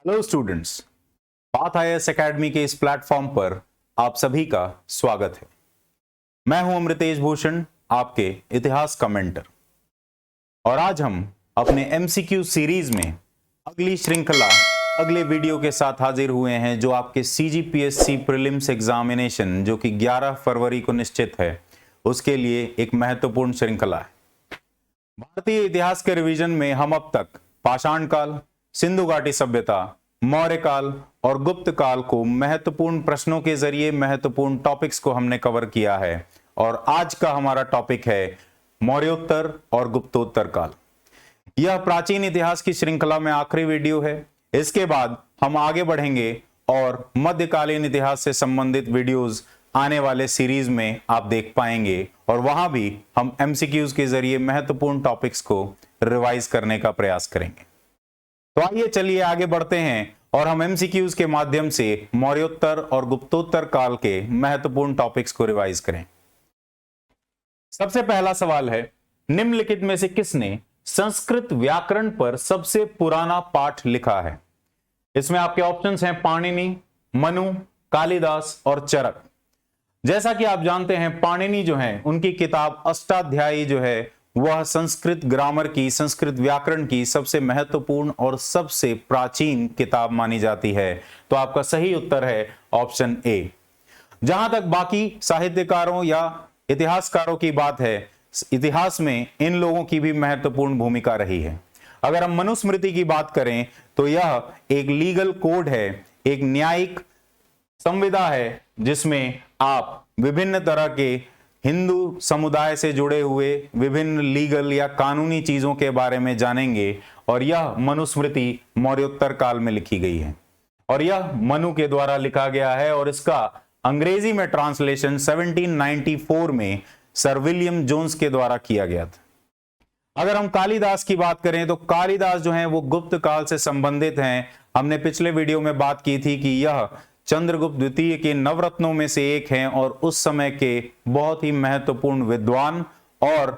Hello students, path IAS academy के इस platform पर आप सभी का स्वागत है। मैं हूं अमृतेश भूषण, आपके इतिहास का मेंटर, और आज हम अपने एमसीक्यू सीरीज में अगली श्रृंखला अगले वीडियो के साथ हाजिर हुए हैं, जो आपके सीजीपीएससी प्रीलिम्स एग्जामिनेशन जो कि 11 फरवरी को निश्चित है, उसके लिए एक महत्वपूर्ण श्रृंखला है। भारतीय इतिहास के रिवीजन में हम अब तक पाषाण काल, सिंधु घाटी सभ्यता, मौर्य काल और गुप्त काल को महत्वपूर्ण प्रश्नों के जरिए महत्वपूर्ण टॉपिक्स को हमने कवर किया है, और आज का हमारा टॉपिक है मौर्योत्तर और गुप्तोत्तर काल। यह प्राचीन इतिहास की श्रृंखला में आखिरी वीडियो है। इसके बाद हम आगे बढ़ेंगे और मध्यकालीन इतिहास से संबंधित वीडियोस आने वाले सीरीज में आप देख पाएंगे, और वहां भी हम एमसीक्यूज के जरिए महत्वपूर्ण टॉपिक्स को रिवाइज करने का प्रयास करेंगे। तो आइए चलिए आगे बढ़ते हैं और हम एमसीक्यूज के माध्यम से मौर्योत्तर और गुप्तोत्तर काल के महत्वपूर्ण टॉपिक्स को रिवाइज करें। सबसे पहला सवाल है, निम्नलिखित में से किसने संस्कृत व्याकरण पर सबसे पुराना पाठ लिखा है? इसमें आपके ऑप्शंस हैं पाणिनि, मनु, कालिदास और चरक। जैसा कि आप जानते हैं, पाणिनि जो है उनकी किताब अष्टाध्यायी जो है वह संस्कृत ग्रामर की, संस्कृत व्याकरण की सबसे महत्वपूर्ण और सबसे प्राचीन किताब मानी जाती है। तो आपका सही उत्तर है ऑप्शन ए। जहां तक बाकी साहित्यकारों या इतिहासकारों की बात है, इतिहास में इन लोगों की भी महत्वपूर्ण भूमिका रही है। अगर हम मनुस्मृति की बात करें तो यह एक लीगल कोड है, एक न्यायिक संविदा है, जिसमें आप विभिन्न तरह के हिंदू समुदाय से जुड़े हुए विभिन्न लीगल या कानूनी चीजों के बारे में जानेंगे। और यह मनुस्मृति मौर्योत्तर काल में लिखी गई है, और यह मनु के द्वारा लिखा गया है, और इसका अंग्रेजी में ट्रांसलेशन 1794 में सर विलियम जोन्स के द्वारा किया गया था। अगर हम कालिदास की बात करें तो कालिदास जो है वो गुप्त काल से संबंधित हैं। हमने पिछले वीडियो में बात की थी कि यह चंद्रगुप्त द्वितीय के नवरत्नों में से एक हैं, और उस समय के बहुत ही महत्वपूर्ण विद्वान और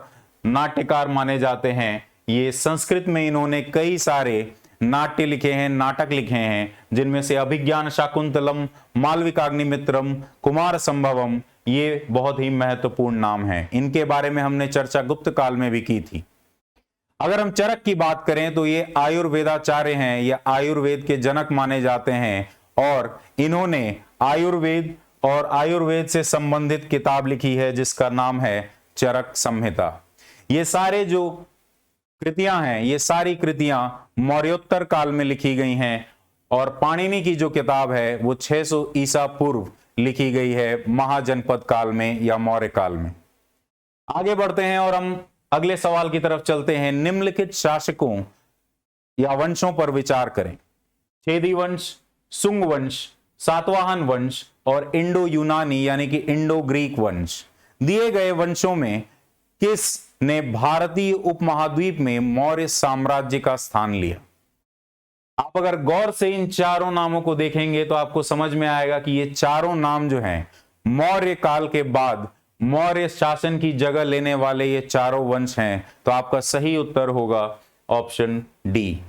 नाट्यकार माने जाते हैं। ये संस्कृत में इन्होंने कई सारे नाट्य लिखे हैं, नाटक लिखे हैं, जिनमें से अभिज्ञान शाकुंतलम, मालविकाग्निमित्रम, कुमार संभवम, ये बहुत ही महत्वपूर्ण नाम हैं। इनके बारे में हमने चर्चा गुप्त काल में भी की थी। अगर हम चरक की बात करें तो ये आयुर्वेदाचार्य हैं, या आयुर्वेद के जनक माने जाते हैं, और इन्होंने आयुर्वेद और आयुर्वेद से संबंधित किताब लिखी है जिसका नाम है चरक संहिता। ये सारे जो कृतियां हैं, ये सारी कृतियां मौर्योत्तर काल में लिखी गई हैं, और पाणिनि की जो किताब है वो 600 ईसा पूर्व लिखी गई है, महाजनपद काल में या मौर्य काल में। आगे बढ़ते हैं और हम अगले सवाल की तरफ चलते हैं। निम्नलिखित शासकों या वंशों पर विचार करें। छेदी वंश, सुंग वंश, सातवाहन वंश और इंडो यूनानी यानी कि इंडो ग्रीक वंश। दिए गए वंशों में किस ने भारतीय उपमहाद्वीप में मौर्य साम्राज्य का स्थान लिया? आप अगर गौर से इन चारों नामों को देखेंगे तो आपको समझ में आएगा कि ये चारों नाम जो हैं मौर्य काल के बाद मौर्य शासन की जगह लेने वाले ये चारों वंश हैं। तो आपका सही उत्तर होगा ऑप्शन डी।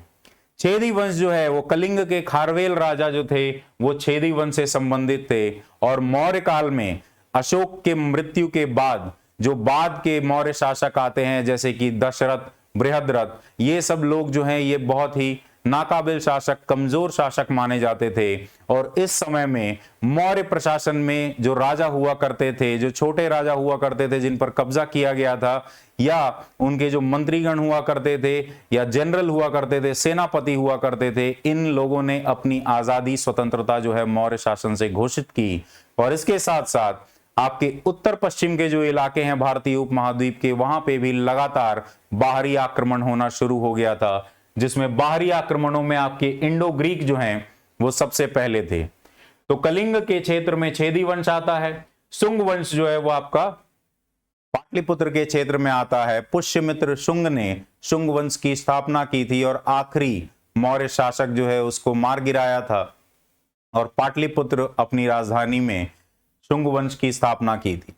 छेदी वंश जो है वो कलिंग के खारवेल राजा जो थे वो छेदी वंश से संबंधित थे, और मौर्य काल में अशोक के मृत्यु के बाद जो बाद के मौर्य शासक आते हैं, जैसे कि दशरथ, बृहद्रथ, ये सब लोग जो हैं ये बहुत ही नाकाबिल शासक, कमजोर शासक माने जाते थे। और इस समय में मौर्य प्रशासन में जो राजा हुआ करते थे, जो छोटे राजा हुआ करते थे जिन पर कब्जा किया गया था, या उनके जो मंत्रीगण हुआ करते थे, या जनरल हुआ करते थे, सेनापति हुआ करते थे, इन लोगों ने अपनी आजादी, स्वतंत्रता जो है मौर्य शासन से घोषित की। और इसके साथ साथ आपके उत्तर पश्चिम के जो इलाके हैं भारतीय उपमहाद्वीप के, वहां पे भी लगातार बाहरी आक्रमण होना शुरू हो गया था, जिसमें बाहरी आक्रमणों में आपके इंडो ग्रीक जो हैं वो सबसे पहले थे। तो कलिंग के क्षेत्र में छेदी वंश आता है। सुंग वंश जो है वो आपका पाटलिपुत्र के क्षेत्र में आता है। पुष्यमित्र शुंग ने शुंग वंश की स्थापना की थी, और आखिरी मौर्य शासक जो है उसको मार गिराया था, और पाटलिपुत्र अपनी राजधानी में शुंग वंश की स्थापना की थी।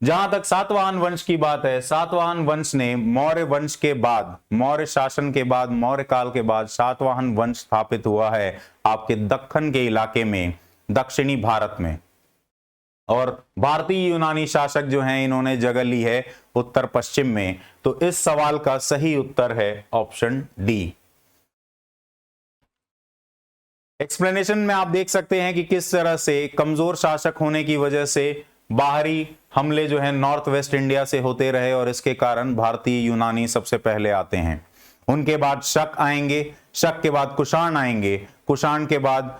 जहां तक सातवाहन वंश की बात है, सातवाहन वंश ने मौर्य वंश के बाद, मौर्य शासन के बाद, मौर्य काल के बाद सातवाहन वंश स्थापित हुआ है आपके दक्कन के इलाके में, दक्षिणी भारत में। और भारतीय यूनानी शासक जो हैं इन्होंने जगह ली है उत्तर पश्चिम में। तो इस सवाल का सही उत्तर है ऑप्शन डी। एक्सप्लेनेशन में आप देख सकते हैं कि किस तरह से कमजोर शासक होने की वजह से बाहरी हमले जो है नॉर्थ वेस्ट इंडिया से होते रहे और इसके कारण भारतीय यूनानी सबसे पहले आते हैं। उनके बाद शक आएंगे, शक के बाद कुषाण आएंगे, कुषाण के बाद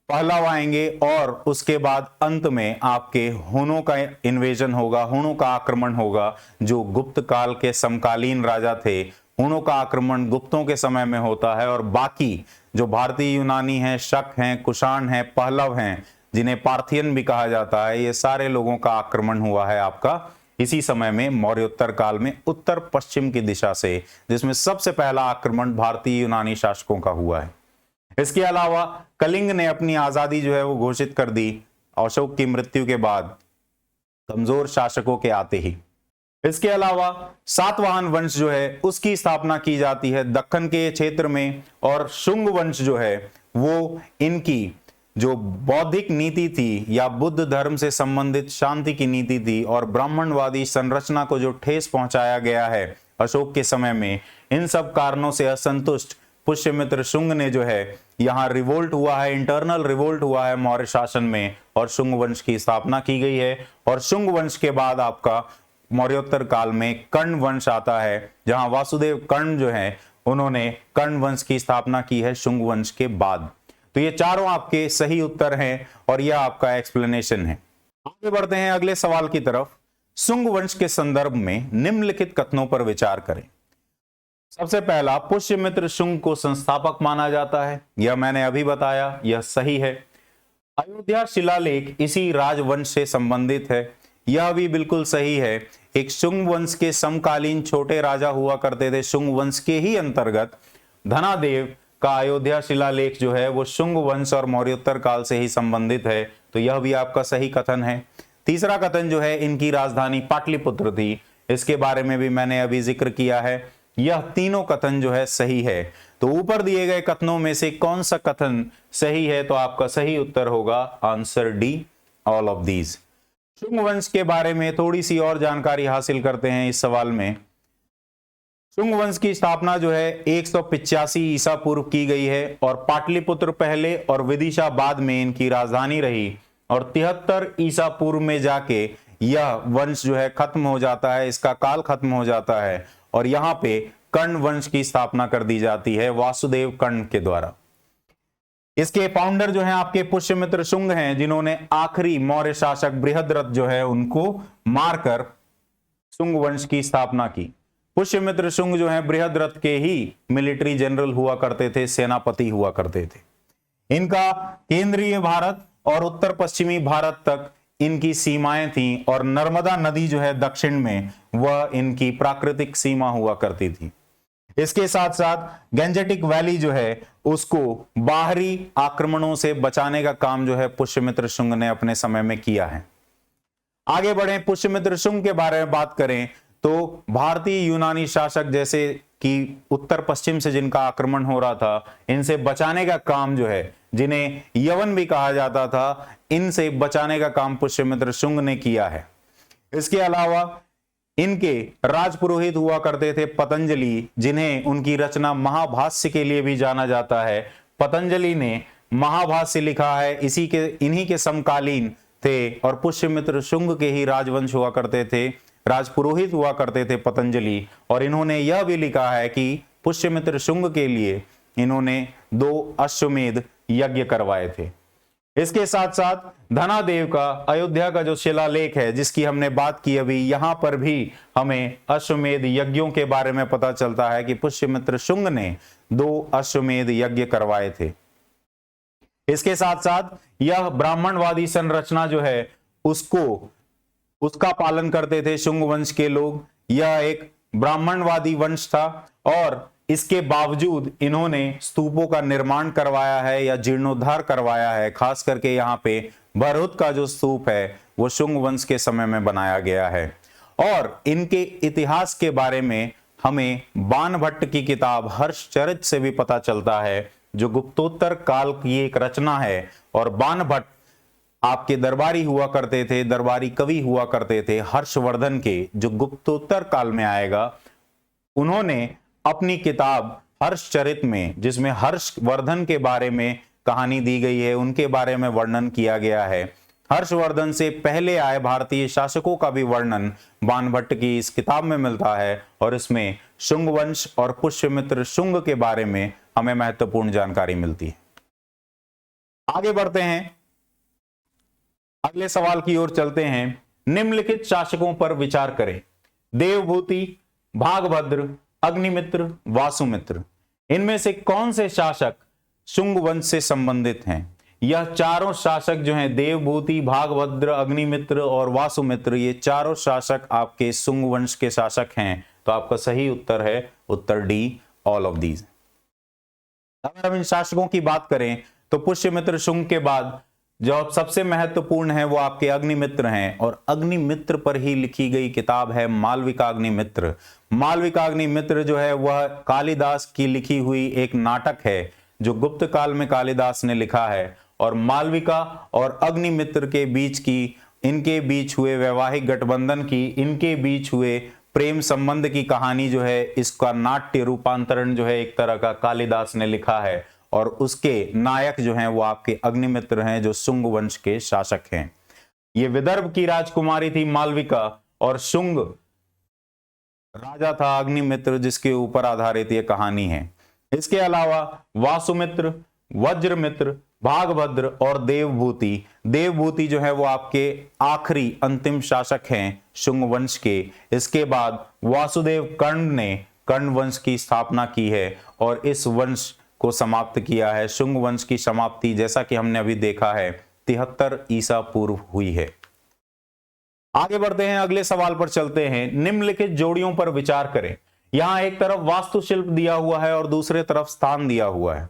पहलव आएंगे और उसके बाद अंत में आपके हुनों का इन्वेजन होगा, हुनों का आक्रमण होगा, जो गुप्त काल के समकालीन राजा थे। हुनों का आक्रमण गुप्तों के समय में होता है और बाकी जो भारतीय यूनानी हैं, शक हैं, कुषाण हैं, पहलव हैं, जिन्हें पार्थियन भी कहा जाता है, ये सारे लोगों का आक्रमण हुआ है आपका इसी समय में मौर्योत्तर काल में उत्तर पश्चिम की दिशा से, जिसमें सबसे पहला आक्रमण भारतीय यूनानी शासकों का हुआ है। इसके अलावा कलिंग ने अपनी आजादी जो है वो घोषित कर दी अशोक की मृत्यु के बाद, कमजोर शासकों के आते ही। इसके अलावा सातवाहन वंश जो है उसकी स्थापना की जाती है दक्कन के क्षेत्र में, और शुंग वंश जो है वो इनकी जो बौद्धिक नीति थी या बुद्ध धर्म से संबंधित शांति की नीति थी और ब्राह्मणवादी संरचना को जो ठेस पहुंचाया गया है अशोक के समय में, इन सब कारणों से असंतुष्ट पुष्यमित्र शुंग ने जो है यहां रिवोल्ट हुआ है, इंटरनल रिवोल्ट हुआ है मौर्य शासन में और शुंग वंश की स्थापना की गई है। और शुंग वंश के बाद आपका मौर्योत्तर काल में कर्ण वंश आता है, जहां वासुदेव कर्ण जो है उन्होंने कर्ण वंश की स्थापना की है शुंग वंश के बाद। तो ये चारों आपके सही उत्तर हैं और यह आपका एक्सप्लेनेशन है। आगे बढ़ते हैं अगले सवाल की तरफ। शुंग वंश के संदर्भ में निम्नलिखित कथनों पर विचार करें। सबसे पहला, पुष्यमित्र शुंग को संस्थापक माना जाता है, यह मैंने अभी बताया, यह सही है। अयोध्या शिलालेख इसी राजवंश से संबंधित है, यह भी बिल्कुल सही है। एक शुंग वंश के समकालीन छोटे राजा हुआ करते थे शुंग वंश के ही अंतर्गत। धनादेव का अयोध्या शिलालेख जो है वो शुंग वंश और मौर्योत्तर काल से ही संबंधित है, तो यह भी आपका सही कथन है। तीसरा कथन जो है इनकी राजधानी पाटलिपुत्र थी, इसके बारे में भी मैंने अभी जिक्र किया है। यह तीनों कथन जो है सही है। तो ऊपर दिए गए कथनों में से कौन सा कथन सही है, तो आपका सही उत्तर होगा answer D, all of these. Shunga वंश के बारे में थोड़ी सी और जानकारी हासिल करते हैं इस सवाल में। शुंग वंश की स्थापना जो है 185 ईसा पूर्व की गई है और पाटलिपुत्र पहले और विदिशा बाद में इनकी राजधानी रही, और 73 ईसा पूर्व में जाके यह वंश जो है खत्म हो जाता है, इसका काल खत्म हो जाता है और यहां पे कर्ण वंश की स्थापना कर दी जाती है वासुदेव कर्ण के द्वारा। इसके फाउंडर जो हैं आपके पुष्यमित्र शुंग हैं, जिन्होंने आखिरी मौर्य शासक बृहद्रथ जो है उनको मारकर शुंग वंश की स्थापना की। पुष्यमित्र शुंग जो है बृहद्रथ के ही मिलिट्री जनरल हुआ करते थे, सेनापति हुआ करते थे। इनका केंद्रीय भारत और उत्तर पश्चिमी भारत तक इनकी सीमाएं थीं और नर्मदा नदी जो है दक्षिण में वह इनकी प्राकृतिक सीमा हुआ करती थी। इसके साथ साथ गंजेटिक वैली जो है उसको बाहरी आक्रमणों से बचाने का काम जो है पुष्यमित्र शुंग ने अपने समय में किया है। आगे बढ़े, पुष्यमित्र शुंग के बारे में बात करें तो भारतीय यूनानी शासक जैसे कि उत्तर पश्चिम से जिनका आक्रमण हो रहा था, इनसे बचाने का काम जो है, जिन्हें यवन भी कहा जाता था, इनसे बचाने का काम पुष्यमित्र शुंग ने किया है। इसके अलावा इनके राजपुरोहित हुआ करते थे पतंजलि, जिन्हें उनकी रचना महाभाष्य के लिए भी जाना जाता है। पतंजलि ने महाभाष्य लिखा है, इन्हीं के समकालीन थे और पुष्यमित्र शुंग के ही राजवंश हुआ करते थे, राजपुरोहित हुआ करते थे पतंजलि। और इन्होंने यह भी लिखा है कि पुष्यमित्र शुंग के लिए इन्होंने 2 अश्वमेध यज्ञ करवाए थे। इसके साथ साथ धनादेव का अयोध्या का जो शिलालेख है जिसकी हमने बात की अभी, यहां पर भी हमें अश्वमेध यज्ञों के बारे में पता चलता है कि पुष्यमित्र शुंग ने 2 अश्वमेध यज्ञ करवाए थे। इसके साथ साथ यह ब्राह्मणवादी संरचना जो है उसका पालन करते थे शुंग वंश के लोग। यह एक ब्राह्मणवादी वंश था और इसके बावजूद इन्होंने स्तूपों का निर्माण करवाया है या जीर्णोद्धार करवाया है। खास करके यहाँ पे भरहुत का जो स्तूप है वो शुंग वंश के समय में बनाया गया है। और इनके इतिहास के बारे में हमें बाणभट्ट की किताब हर्षचरित से भी पता चलता है, जो गुप्तोत्तर काल की एक रचना है। और बाणभट्ट आपके दरबारी हुआ करते थे, दरबारी कवि हुआ करते थे हर्षवर्धन के, जो गुप्तोत्तर काल में आएगा। उन्होंने अपनी किताब हर्षचरित में, जिसमें हर्षवर्धन के बारे में कहानी दी गई है, उनके बारे में वर्णन किया गया है। हर्षवर्धन से पहले आए भारतीय शासकों का भी वर्णन बाणभट्ट की इस किताब में मिलता है, और इसमें शुंग वंश और पुष्यमित्र शुंग के बारे में हमें महत्वपूर्ण जानकारी मिलती है। आगे बढ़ते हैं, अगले सवाल की ओर चलते हैं। निम्नलिखित शासकों पर विचार करें। देवभूति, भागभद्र, अग्निमित्र, वासुमित्र, इनमें से कौन से शासक शुंग वंश से संबंधित हैं? यह चारों शासक जो हैं, देवभूति, भागभद्र, अग्निमित्र और वासुमित्र, ये चारों शासक आपके शुंग वंश के शासक हैं। तो आपका सही उत्तर है उत्तर डी, ऑल ऑफ दीज। अगर हम इन शासकों की बात करें तो पुष्यमित्र शुंग के बाद जो सबसे महत्वपूर्ण है वो आपके अग्निमित्र हैं, और अग्निमित्र पर ही लिखी गई किताब है मालविकाग्निमित्र। मालविकाग्निमित्र जो है वह कालिदास की लिखी हुई एक नाटक है, जो गुप्त काल में कालिदास ने लिखा है। और मालविका और अग्निमित्र के बीच की, इनके बीच हुए वैवाहिक गठबंधन की, इनके बीच हुए प्रेम संबंध की कहानी जो है, इसका नाट्य रूपांतरण जो है एक तरह का कालिदास ने लिखा है। और उसके नायक जो हैं वो आपके अग्निमित्र हैं, जो शुंग वंश के शासक हैं। ये विदर्भ की राजकुमारी थी मालविका, और शुंग राजा था अग्निमित्र, जिसके ऊपर आधारित ये कहानी है। इसके अलावा वासुमित्र, वज्रमित्र, भागभद्र और देवभूति, देवभूति जो है वो आपके आखिरी अंतिम शासक हैं शुंग वंश के। इसके बाद वासुदेव कर्ण ने कर्ण वंश की स्थापना की है, और इस वंश को समाप्त किया है। शुंग वंश की समाप्ति, जैसा कि हमने अभी देखा है, 73 ईसा पूर्व हुई है। आगे बढ़ते हैं, अगले सवाल पर चलते हैं। निम्नलिखित जोड़ियों पर विचार करें। यहां एक तरफ वास्तुशिल्प दिया हुआ है और दूसरे तरफ स्थान दिया हुआ है।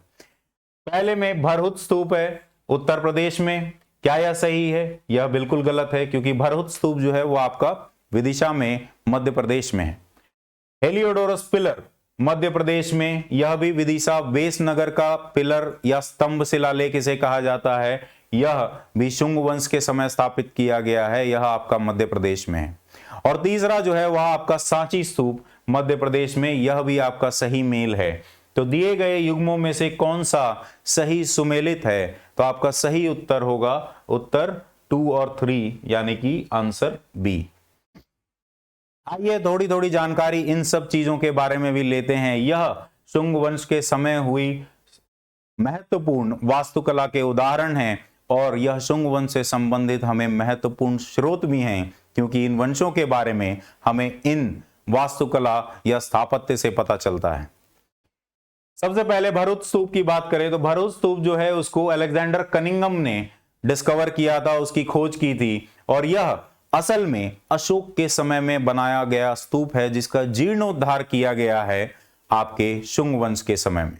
पहले में भरहुत स्तूप है उत्तर प्रदेश में। क्या यह सही है? यह बिल्कुल गलत है, क्योंकि भरहुत स्तूप जो है वो आपका विदिशा में मध्य प्रदेश में है। हेलियोडोरस पिलर मध्य प्रदेश में, यह भी विदिशा वेसनगर का पिलर या स्तंभ शिलालेख इसे कहा जाता है। यह भी शुंग वंश के समय स्थापित किया गया है, यह आपका मध्य प्रदेश में है। और तीसरा जो है वह आपका सांची स्तूप मध्य प्रदेश में, यह भी आपका सही मेल है। तो दिए गए युग्मों में से कौन सा सही सुमेलित है? तो आपका सही उत्तर होगा उत्तर 2 और 3, यानी कि आंसर बी। आइए थोड़ी थोड़ी जानकारी इन सब चीजों के बारे में भी लेते हैं। यह शुंग वंश के समय हुई महत्वपूर्ण वास्तुकला के उदाहरण हैं, और यह शुंग वंश से संबंधित हमें महत्वपूर्ण स्रोत भी हैं, क्योंकि इन वंशों के बारे में हमें इन वास्तुकला या स्थापत्य से पता चलता है। सबसे पहले भरहुत स्तूप की बात करें तो भरहुत स्तूप जो है उसको अलेक्जेंडर कनिंघम ने डिस्कवर किया था, उसकी खोज की थी। और यह असल में अशोक के समय में बनाया गया स्तूप है, जिसका जीर्णोद्धार किया गया है आपके शुंग वंश के समय में।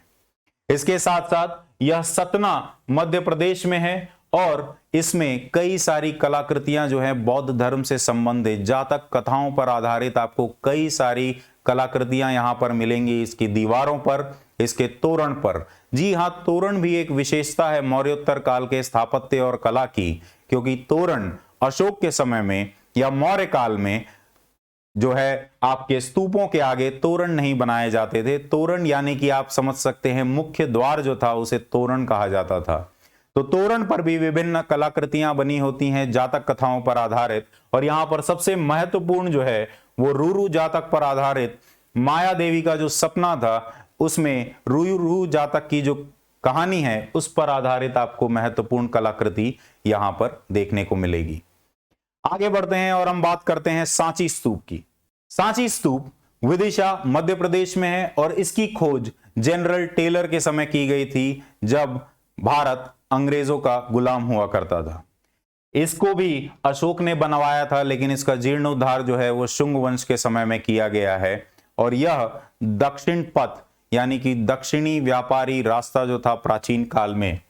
इसके साथ साथ यह सतना मध्य प्रदेश में है, और इसमें कई सारी कलाकृतियां जो है बौद्ध धर्म से संबंधित जातक कथाओं पर आधारित आपको कई सारी कलाकृतियां यहां पर मिलेंगी। इसकी दीवारों पर, इसके तोरण पर। जी हां, तोरण भी एक विशेषता है मौर्योत्तर काल के स्थापत्य और कला की, क्योंकि तोरण अशोक के समय में या मौर्य काल में जो है आपके स्तूपों के आगे तोरण नहीं बनाए जाते थे। तोरण यानी कि आप समझ सकते हैं मुख्य द्वार जो था उसे तोरण कहा जाता था। तो तोरण पर भी विभिन्न कलाकृतियां बनी होती हैं जातक कथाओं पर आधारित। और यहां पर सबसे महत्वपूर्ण जो है वो रूरू जातक पर आधारित माया देवी का जो सपना था, उसमें रूरू जातक की जो कहानी है उस पर आधारित आपको महत्वपूर्ण कलाकृति यहां पर देखने को मिलेगी। आगे बढ़ते हैं और हम बात करते हैं सांची स्तूप की। सांची स्तूप विदिशा मध्य प्रदेश में है, और इसकी खोज जनरल टेलर के समय की गई थी, जब भारत अंग्रेजों का गुलाम हुआ करता था। इसको भी अशोक ने बनवाया था, लेकिन इसका जीर्णोद्धार जो है वो शुंग वंश के समय में किया गया है। और यह दक्षिण पथ यानी कि दक्षिणी व्यापारी रास्ता जो था प्राचीन काल में,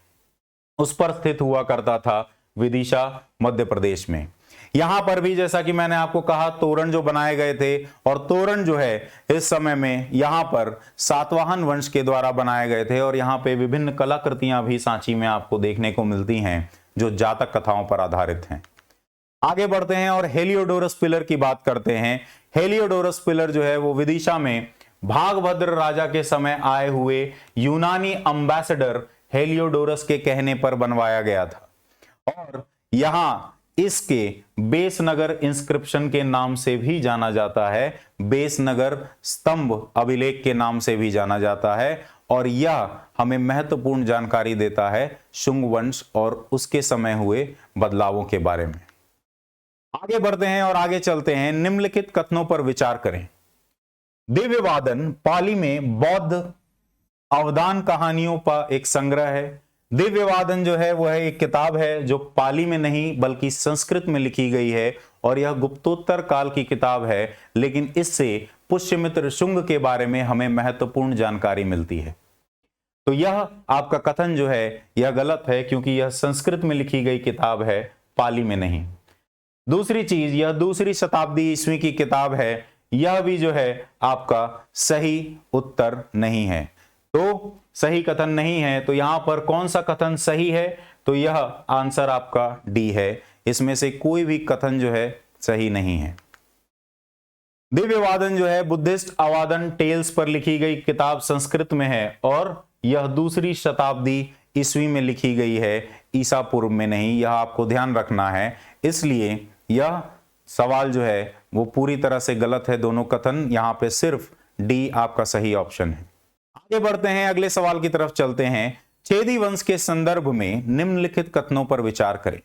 उस पर स्थित हुआ करता था विदिशा मध्य प्रदेश में। यहां पर भी जैसा कि मैंने आपको कहा तोरण जो बनाए गए थे, और तोरण जो है इस समय में यहां पर सातवाहन वंश के द्वारा बनाए गए थे, और यहां पे विभिन्न कलाकृतियां भी सांची में आपको देखने को मिलती हैं जो जातक कथाओं पर आधारित हैं। आगे बढ़ते हैं और हेलियोडोरस पिलर की बात करते हैं। हेलियोडोरस पिलर जो है वो विदिशा में भागभद्र राजा के समय आए हुए यूनानी अंबेसडर हेलियोडोरस के कहने पर बनवाया गया था, और यहां इसके बेसनगर इंस्क्रिप्शन के नाम से भी जाना जाता है, बेसनगर स्तंभ अभिलेख के नाम से भी जाना जाता है, और यह हमें महत्वपूर्ण जानकारी देता है शुंग वंश और उसके समय हुए बदलावों के बारे में। आगे बढ़ते हैं और आगे चलते हैं, निम्नलिखित कथनों पर विचार करें। दिव्यवादन पाली में बौद्ध अवदान कहानियों का एक संग्रह है। दिव्यवादन जो है वह एक किताब है जो पाली में नहीं बल्कि संस्कृत में लिखी गई है, और यह गुप्तोत्तर काल की किताब है, लेकिन इससे पुष्यमित्र शुंग के बारे में हमें महत्वपूर्ण जानकारी मिलती है। तो यह आपका कथन जो है यह गलत है, क्योंकि यह संस्कृत में लिखी गई किताब है, पाली में नहीं। दूसरी चीज, यह दूसरी शताब्दी ईस्वी की किताब है, यह भी जो है आपका सही उत्तर नहीं है। तो सही कथन नहीं है, तो यहां पर कौन सा कथन सही है? तो यह आंसर आपका डी है, इसमें से कोई भी कथन जो है सही नहीं है। दिव्यवादन जो है बुद्धिस्ट अवादन टेल्स पर लिखी गई किताब संस्कृत में है, और यह दूसरी शताब्दी ईस्वी में लिखी गई है, ईसा पूर्व में नहीं, यह आपको ध्यान रखना है। इसलिए यह सवाल जो है वो पूरी तरह से गलत है, दोनों कथन। यहां पे सिर्फ डी आपका सही ऑप्शन है। आगे बढ़ते हैं, अगले सवाल की तरफ चलते हैं। छेदी वंश के संदर्भ में निम्नलिखित कथनों पर विचार करें।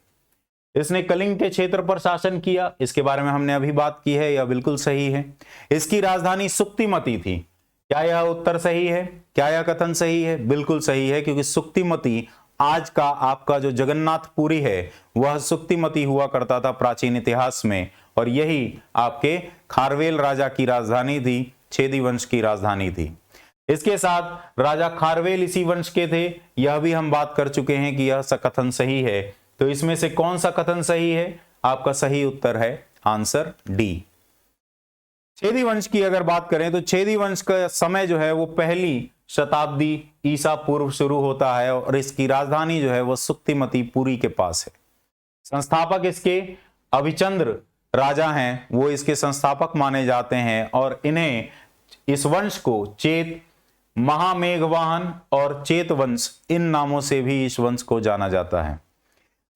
इसने कलिंग के क्षेत्र पर शासन किया, इसके बारे में हमने अभी बात की है, यह बिल्कुल सही है। इसकी राजधानी सुक्तिमती थी, क्या यह उत्तर सही है? क्या यह कथन सही है? बिल्कुल सही है, क्योंकि सुक्तिमती आज का आपका जो जगन्नाथपुरी है वह सुक्तिमती हुआ करता था प्राचीन इतिहास में, और यही आपके खारवेल राजा की राजधानी थी, छेदी वंश की राजधानी थी। इसके साथ राजा खारवेल इसी वंश के थे, यह भी हम बात कर चुके हैं कि यह कथन सही है। तो इसमें से कौन सा कथन सही है? आपका सही उत्तर है आंसर डी। छेदी वंश की अगर बात करें तो छेदी वंश का समय जो है वो पहली शताब्दी ईसा पूर्व शुरू होता है, और इसकी राजधानी जो है वह सुक्तिमती पुरी के पास है। संस्थापक इसके अभिचंद्र राजा हैं, वो इसके संस्थापक माने जाते हैं, और इन्हें इस वंश को चेत, महामेघवाहन और चेत वंश, इन नामों से भी इस वंश को जाना जाता है।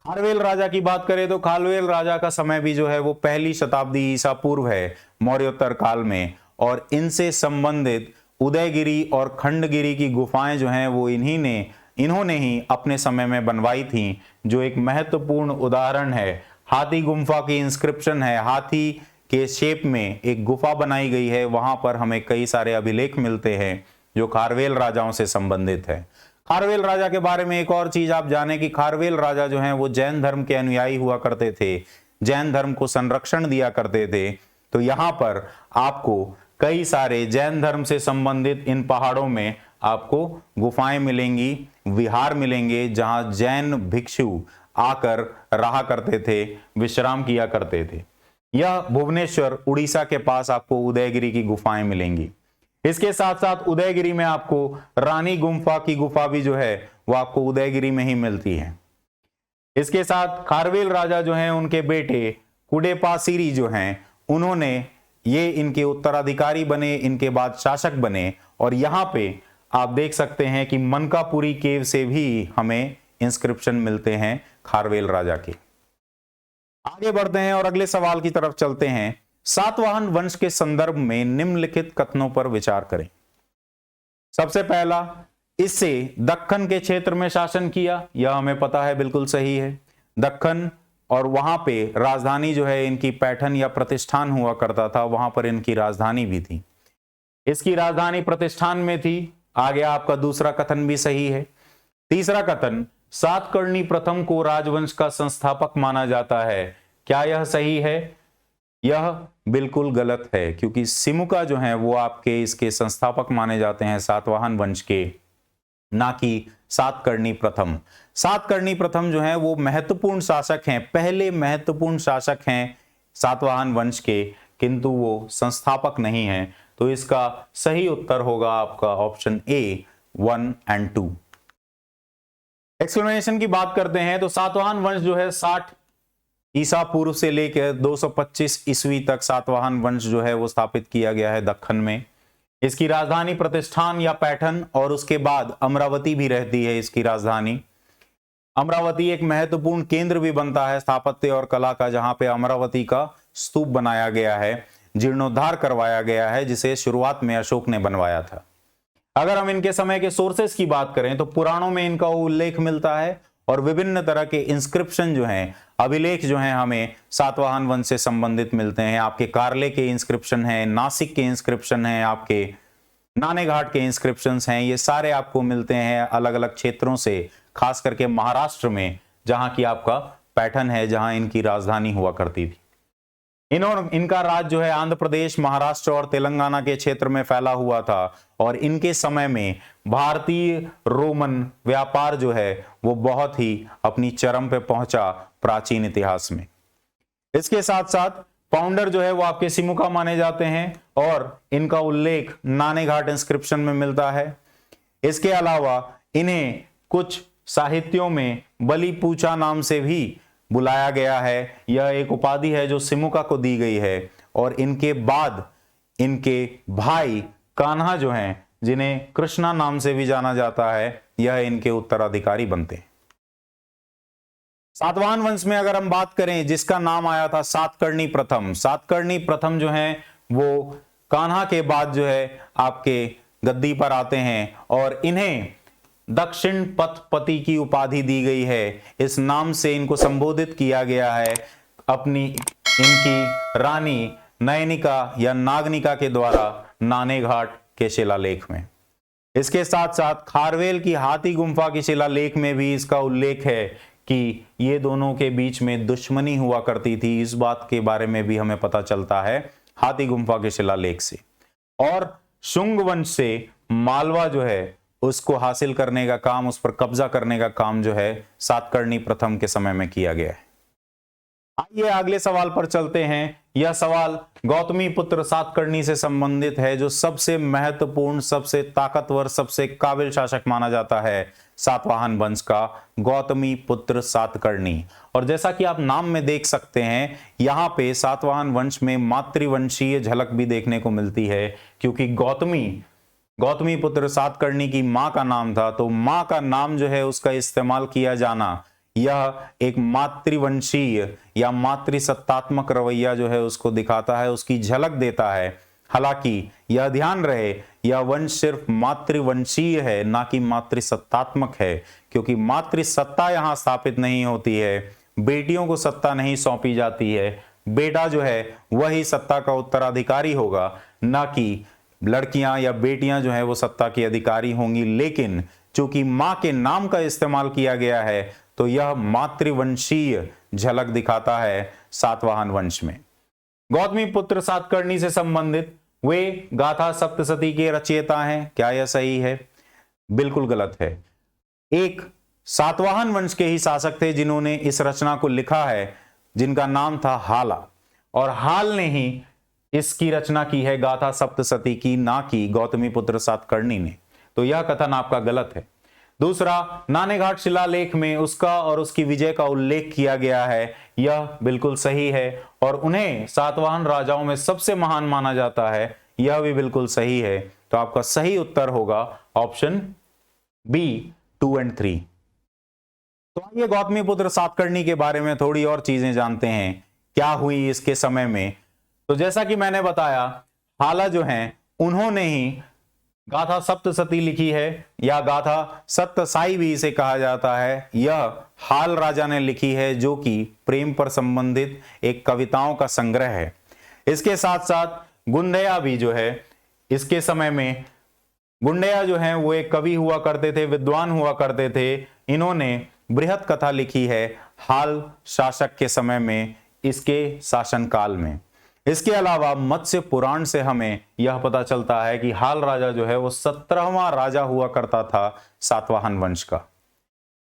खारवेल राजा की बात करें तो खारवेल राजा का समय भी जो है वो पहली शताब्दी ईसा पूर्व है, मौर्योत्तर काल में, और इनसे संबंधित उदयगिरी और खंडगिरी की गुफाएं जो हैं वो इन्होंने ही अपने समय में बनवाई थी, जो एक महत्वपूर्ण उदाहरण है। हाथी गुम्फा की इंस्क्रिप्शन है, हाथी के शेप में एक गुफा बनाई गई है, वहां पर हमें कई सारे अभिलेख मिलते हैं जो खारवेल राजाओं से संबंधित है। खारवेल राजा के बारे में एक और चीज आप जानें कि खारवेल राजा जो हैं वो जैन धर्म के अनुयायी हुआ करते थे, जैन धर्म को संरक्षण दिया करते थे। तो यहाँ पर आपको कई सारे जैन धर्म से संबंधित इन पहाड़ों में आपको गुफाएं मिलेंगी, विहार मिलेंगे, जहां जैन भिक्षु आकर रहा करते थे, विश्राम किया करते थे। यह भुवनेश्वर उड़ीसा के पास आपको उदयगिरी की गुफाएं मिलेंगी। इसके साथ साथ उदयगिरी में आपको रानी गुम्फा की गुफा भी जो है वो आपको उदयगिरी में ही मिलती है। इसके साथ खारवेल राजा जो हैं उनके बेटे कुडेपासीरी जो हैं उन्होंने ये इनके उत्तराधिकारी बने, इनके बाद शासक बने, और यहां पे आप देख सकते हैं कि मनकापुरी केव से भी हमें इंस्क्रिप्शन मिलते हैं खारवेल राजा के। आगे बढ़ते हैं और अगले सवाल की तरफ चलते हैं। सातवाहन वंश के संदर्भ में निम्नलिखित कथनों पर विचार करें। सबसे पहला, इससे दक्कन के क्षेत्र में शासन किया, यह हमें पता है, बिल्कुल सही है। दक्कन, और वहां पे राजधानी जो है इनकी पैठन या प्रतिष्ठान हुआ करता था, वहां पर इनकी राजधानी भी थी। इसकी राजधानी प्रतिष्ठान में थी। आगे आपका दूसरा कथन भी सही है। तीसरा कथन, सातकर्णी प्रथम को राजवंश का संस्थापक माना जाता है, क्या यह सही है? यह बिल्कुल गलत है, क्योंकि सिमुका जो है वो आपके इसके संस्थापक माने जाते हैं सातवाहन वंश के। ना कि सातकर्णी प्रथम। सातकर्णी प्रथम जो है वो महत्वपूर्ण शासक हैं, पहले महत्वपूर्ण शासक हैं सातवाहन वंश के, किंतु वो संस्थापक नहीं हैं। तो इसका सही उत्तर होगा आपका ऑप्शन ए 1 और 2। एक्सप्लेनेशन की बात करते हैं तो सातवाहन वंश जो है 60 ईसा पूर्व से लेकर 225 ईस्वी तक सातवाहन वंश जो है वो स्थापित किया गया है दक्कन में। इसकी राजधानी प्रतिष्ठान या पैठन और उसके बाद अमरावती भी रहती है इसकी राजधानी। अमरावती एक महत्वपूर्ण केंद्र भी बनता है स्थापत्य और कला का, जहां पे अमरावती का स्तूप बनाया गया है, जीर्णोद्धार करवाया गया है, जिसे शुरुआत में अशोक ने बनवाया था। अगर हम इनके समय के सोर्सेस की बात करें तो पुराणों में इनका उल्लेख मिलता है और विभिन्न तरह के इंस्क्रिप्शन जो हैं, अभिलेख जो हैं, हमें सातवाहन वंश से संबंधित मिलते हैं। आपके कार्ले के इंस्क्रिप्शन हैं, नासिक के इंस्क्रिप्शन हैं, आपके नानेघाट के इंस्क्रिप्शंस हैं, ये सारे आपको मिलते हैं अलग अलग क्षेत्रों से, खास करके महाराष्ट्र में जहां की आपका पैठन है, जहां इनकी राजधानी हुआ करती थी। इनका राज्य जो है आंध्र प्रदेश, महाराष्ट्र और तेलंगाना के क्षेत्र में फैला हुआ था और इनके समय में भारतीय रोमन व्यापार जो है वो बहुत ही अपनी चरम पे पहुंचा प्राचीन इतिहास में। इसके साथ साथ फाउंडर जो है वो आपके सिमुका माने जाते हैं और इनका उल्लेख नानेघाट इंस्क्रिप्शन में मिलता है। इसके अलावा इन्हें कुछ साहित्यों में बलि पूचा नाम से भी बुलाया गया है। यह एक उपाधि है जो सिमुका को दी गई है और इनके बाद इनके भाई कान्हा जो हैं, जिन्हें कृष्णा नाम से भी जाना जाता है, यह इनके उत्तराधिकारी बनते हैं। सातवाहन वंश में अगर हम बात करें जिसका नाम आया था सातकर्णी प्रथम, सातकर्णी प्रथम जो है वो कान्हा के बाद जो है आपके गद्दी पर आते हैं और इन्हें दक्षिण पथपति की उपाधि दी गई है। इस नाम से इनको संबोधित किया गया है अपनी इनकी रानी नयनिका या नागनिका के द्वारा नानेघाट के शिलालेख में। इसके साथ साथ खारवेल की हाथी गुंफा की शिलालेख में भी इसका उल्लेख है कि ये दोनों के बीच में दुश्मनी हुआ करती थी। इस बात के बारे में भी हमें पता चलता है हाथी गुंफा के शिलालेख से। और शुंग वंश से मालवा जो है उसको हासिल करने का काम, उस पर कब्जा करने का काम जो है सातकर्णी प्रथम के समय में किया गया है। आइए अगले सवाल पर चलते हैं। यह सवाल गौतमी पुत्र सातकर्णी से संबंधित है, जो सबसे महत्वपूर्ण, सबसे ताकतवर, सबसे काबिल शासक माना जाता है सातवाहन वंश का, गौतमी पुत्र सातकर्णी। और जैसा कि आप नाम में देख सकते हैं, यहां पे सातवाहन वंश में मातृवंशीय झलक भी देखने को मिलती है, क्योंकि गौतमी पुत्र सातकर्णी की मां का नाम था, तो मां का नाम जो है उसका इस्तेमाल किया जाना, यह एक मातृवंशीय या मातृसत्तात्मक रवैया जो है उसको दिखाता है, उसकी झलक देता है। हालांकि यह ध्यान रहे, यह वंश सिर्फ मातृवंशीय है, ना कि मातृसत्तात्मक है, क्योंकि मातृसत्ता यहां स्थापित नहीं होती है, बेटियों को सत्ता नहीं सौंपी जाती है। बेटा जो है वही सत्ता का उत्तराधिकारी होगा, ना कि लड़कियां या बेटियां जो है वो सत्ता की अधिकारी होंगी। लेकिन चूंकि मां के नाम का इस्तेमाल किया गया है, तो यह मातृवंशीय झलक दिखाता है सातवाहन वंश में। गौतमी पुत्र सातकर्णी से संबंधित वे गाथा सप्तशती के रचयिता हैं। क्या यह सही है? बिल्कुल गलत है। एक सातवाहन वंश के ही शासक थे जिन्होंने इस रचना को लिखा है, जिनका नाम था हाला, और हाल ने ही इसकी रचना की है गाथा सप्तशती की, ना कि गौतमी पुत्र सातकर्णी ने। तो यह कथन आपका गलत है। दूसरा, नानेघाट शिलालेख में उसका और उसकी विजय का उल्लेख किया गया है, यह बिल्कुल सही है, और उन्हें सातवाहन राजाओं में सबसे महान माना जाता है, यह भी बिल्कुल सही है। तो आपका सही उत्तर होगा ऑप्शन बी 2 और 3। तो आइए गौतमी पुत्र सातकर्णी के बारे में थोड़ी और चीजें जानते हैं, क्या हुई इसके समय में। तो जैसा कि मैंने बताया, हाला जो हैं उन्होंने ही गाथा सप्तशती लिखी है, या गाथा सप्तसाई भी इसे कहा जाता है। यह हाल राजा ने लिखी है, जो कि प्रेम पर संबंधित एक कविताओं का संग्रह है। इसके साथ साथ गुंडया भी जो है, इसके समय में गुंडया जो है वो एक कवि हुआ करते थे, विद्वान हुआ करते थे। इन्होंने बृहत कथा लिखी है हाल शासक के समय में, इसके शासनकाल में। इसके अलावा मत्स्य पुराण से हमें यह पता चलता है कि हाल राजा जो है वो 17वां राजा हुआ करता था सातवाहन वंश का।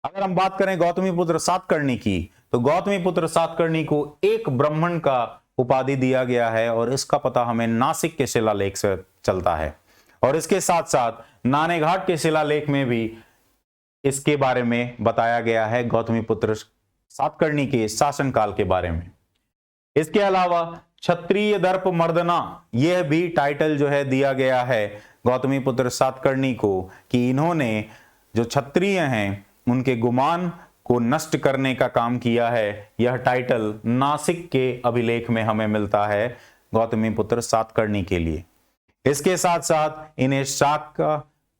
अगर हम बात करें गौतमीपुत्र सातकर्णी की, तो गौतमीपुत्र सातकर्णी को एक ब्राह्मण का उपाधि दिया गया है और इसका पता हमें नासिक के शिलालेख से चलता है। और इसके साथ साथ नानेघाट के शिलालेख में भी इसके बारे में बताया गया है, गौतमीपुत्र सातकर्णी के शासनकाल के बारे में। इसके अलावा क्षत्रिय दर्प मर्दना, यह भी टाइटल जो है दिया गया है गौतमीपुत्र सातकर्णी को कि इन्होंने जो क्षत्रिय हैं उनके गुमान को नष्ट करने का काम किया है। यह टाइटल नासिक के अभिलेख में हमें मिलता है गौतमीपुत्र सातकर्णी के लिए। इसके साथ साथ इन्हें शाक,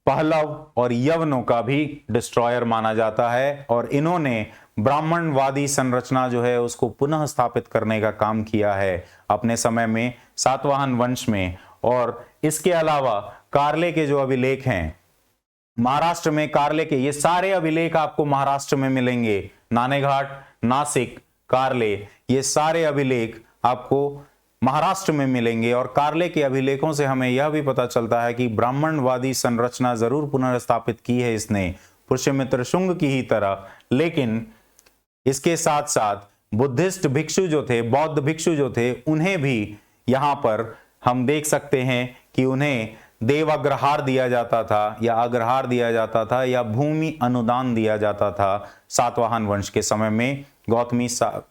पहलव और यवनों का भी डिस्ट्रॉयर माना जाता है और इन्होंने ब्राह्मणवादी संरचना जो है उसको पुनः स्थापित करने का काम किया है अपने समय में सातवाहन वंश में। और इसके अलावा कार्ले के जो अभिलेख हैं महाराष्ट्र में, कार्ले के ये सारे अभिलेख आपको महाराष्ट्र में मिलेंगे। नानेघाट, नासिक, कार्ले, ये सारे अभिलेख आपको महाराष्ट्र में मिलेंगे। और कार्ले के अभिलेखों से हमें यह भी पता चलता है कि ब्राह्मणवादी संरचना जरूर पुनर्स्थापित की है इसने पुष्यमित्र शुंग की ही तरह, लेकिन इसके साथ साथ बुद्धिस्ट भिक्षु जो थे, बौद्ध भिक्षु जो थे, उन्हें भी यहां पर हम देख सकते हैं कि उन्हें देव अग्रहार दिया जाता था या अग्रहार दिया जाता था या भूमि अनुदान दिया जाता था सातवाहन वंश के समय में गौतमी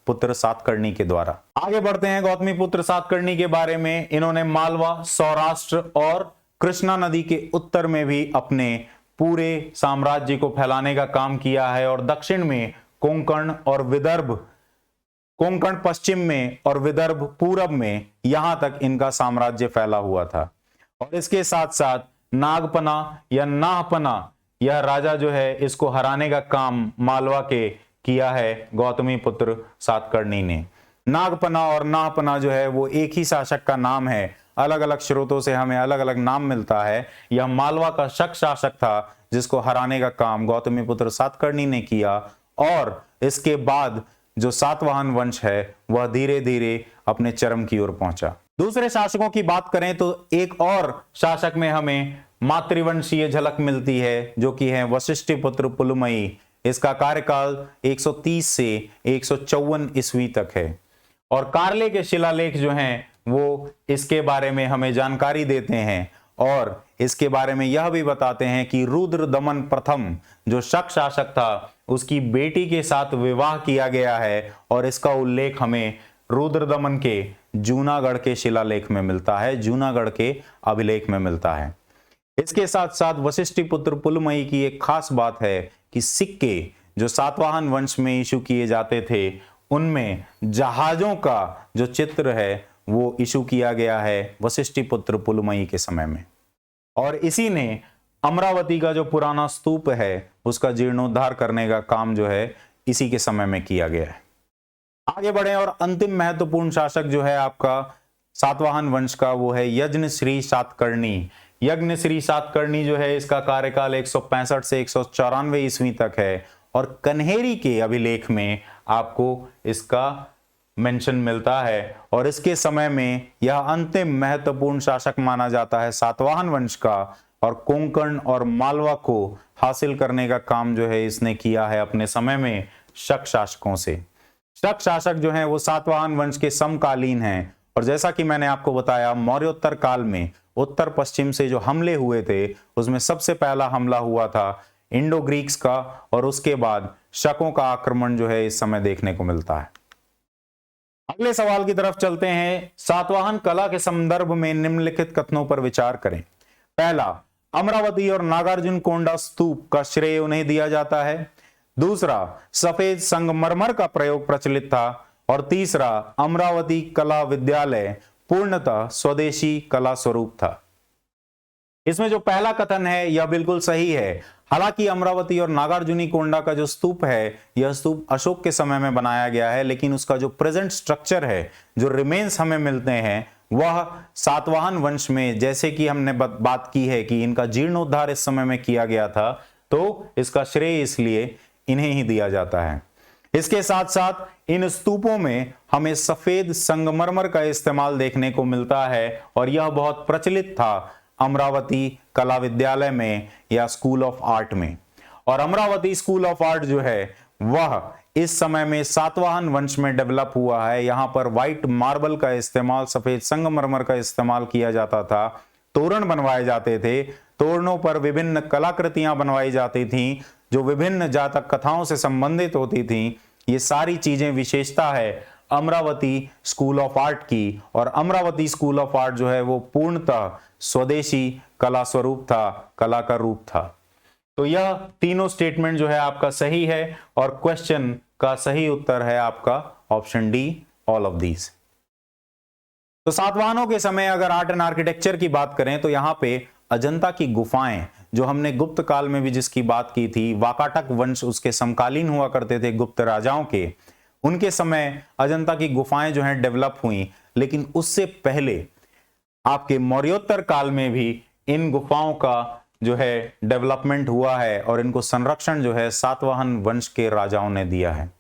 पुत्र सातकर्णी के द्वारा। आगे बढ़ते हैं गौतमी पुत्र सातकर्णी के बारे में। इन्होंने मालवा, सौराष्ट्र और कृष्णा नदी के उत्तर में भी अपने पूरे साम्राज्य को फैलाने का काम किया है और दक्षिण में कोंकण और विदर्भ, कोंकण पश्चिम में और विदर्भ पूरब में, यहां तक इनका साम्राज्य फैला हुआ था। और इसके साथ साथ नागपना या नाहपना, यह राजा जो है इसको हराने का काम मालवा के किया है गौतमी पुत्र सातकर्णी ने। नागपना और नाहपना जो है वो एक ही शासक का नाम है, अलग अलग स्रोतों से हमें अलग अलग नाम मिलता है। यह मालवा का शक शासक था जिसको हराने का काम गौतमी पुत्र सातकर्णी ने किया। और इसके बाद जो सातवाहन वंश है वह धीरे धीरे अपने चरम की ओर पहुंचा। दूसरे शासकों की बात करें तो एक और शासक में हमें मातृवंशीय झलक मिलती है जो कि है वशिष्ठपुत्र पुलुमयी। इसका कार्यकाल 130 से 154 ईस्वी तक है। और कार्ले के शिलालेख जो हैं वो इसके बारे में हमें जानकारी देते हैं और इसके बारे में यह भी बताते हैं कि रुद्रदमन प्रथम जो शक शासक था उसकी बेटी के साथ विवाह किया गया है और इसका उल्लेख हमें रुद्रदमन के जूनागढ़ के शिलालेख में मिलता है, जूनागढ़ के अभिलेख में मिलता है। इसके साथ साथ वशिष्ठपुत्र पुलुमयी की एक खास बात है कि सिक्के जो सातवाहन वंश में इशू किए जाते थे उनमें जहाजों का जो चित्र है वो इशू किया गया है वशिष्ठपुत्र पुलुमयी के समय में। और इसी ने अमरावती का जो पुराना स्तूप है उसका जीर्णोद्धार करने का काम जो है इसी के समय में किया गया है। आगे बढ़े और अंतिम महत्वपूर्ण शासक जो है आपका सातवाहन वंश का वो है यज्ञश्री सातकर्णी। यज्ञश्री सातकर्णी जो है इसका कार्यकाल 165 से 194 ईस्वी तक है और कन्हेरी के अभिलेख में आपको इसका मेंशन मिलता है। और इसके समय में यह अंतिम महत्वपूर्ण शासक माना जाता है सातवाहन वंश का और कोंकण और मालवा को हासिल करने का काम जो है इसने किया है अपने समय में शक शासकों से। शक शासक जो हैं वो सातवाहन वंश के समकालीन हैं और जैसा कि मैंने आपको बताया मौर्योत्तर काल में उत्तर पश्चिम से जो हमले हुए थे उसमें सबसे पहला हमला हुआ था इंडो ग्रीक्स का और उसके बाद शकों का आक्रमण जो है इस समय देखने को मिलता है। अगले सवाल की तरफ चलते हैं। सातवाहन कला के संदर्भ में निम्नलिखित कथनों पर विचार करें। पहला, अमरावती और नागार्जुन कोंडा स्तूप का श्रेय उन्हें दिया जाता है। दूसरा, सफेद संगमरमर का प्रयोग प्रचलित था। और तीसरा, अमरावती कला विद्यालय पूर्णतः स्वदेशी कला स्वरूप था। इसमें जो पहला कथन है यह बिल्कुल सही है। हालांकि अमरावती और नागार्जुनी कोंडा का जो स्तूप है यह स्तूप अशोक के समय में बनाया गया है, लेकिन उसका जो प्रेजेंट स्ट्रक्चर है, जो रिमेन्स हमें मिलते हैं वह सातवाहन वंश में, जैसे कि हमने बात की है कि इनका जीर्णोद्धार इस समय में किया गया था, तो इसका श्रेय इसलिए इन्हें ही दिया जाता है। इसके साथ साथ इन स्तूपों में हमें सफेद संगमरमर का इस्तेमाल देखने को मिलता है और यह बहुत प्रचलित था अमरावती कला विद्यालय में या स्कूल ऑफ आर्ट में। और अमरावती स्कूल ऑफ आर्ट जो है वह इस समय में सातवाहन वंश में डेवलप हुआ है। यहां पर व्हाइट मार्बल का इस्तेमाल, सफेद संगमरमर का इस्तेमाल किया जाता था, तोरण बनवाए जाते थे, तोरणों पर विभिन्न कलाकृतियां बनवाई जाती थीं जो विभिन्न जातक कथाओं से संबंधित होती थीं। ये सारी चीजें विशेषता है अमरावती स्कूल ऑफ आर्ट की। और अमरावती स्कूल ऑफ आर्ट जो है वो पूर्णतः स्वदेशी कला स्वरूप था, कला का रूप था। तो यह तीनों स्टेटमेंट जो है आपका सही है और क्वेश्चन का सही उत्तर है आपका option D, all of these. तो सातवाहनों के समय अगर आर्ट एंड आर्किटेक्चर की बात करें तो यहां पे अजंता की गुफाएं, जो हमने गुप्त काल में भी जिसकी बात की थी, वाकाटक वंश उसके समकालीन हुआ करते थे गुप्त राजाओं के, उनके समय अजंता की गुफाएं जो हैं डेवलप हुई। लेकिन उससे पहले आपके मौर्योत्तर काल में भी इन गुफाओं का जो है डेवलपमेंट हुआ है और इनको संरक्षण जो है सातवाहन वंश के राजाओं ने दिया है।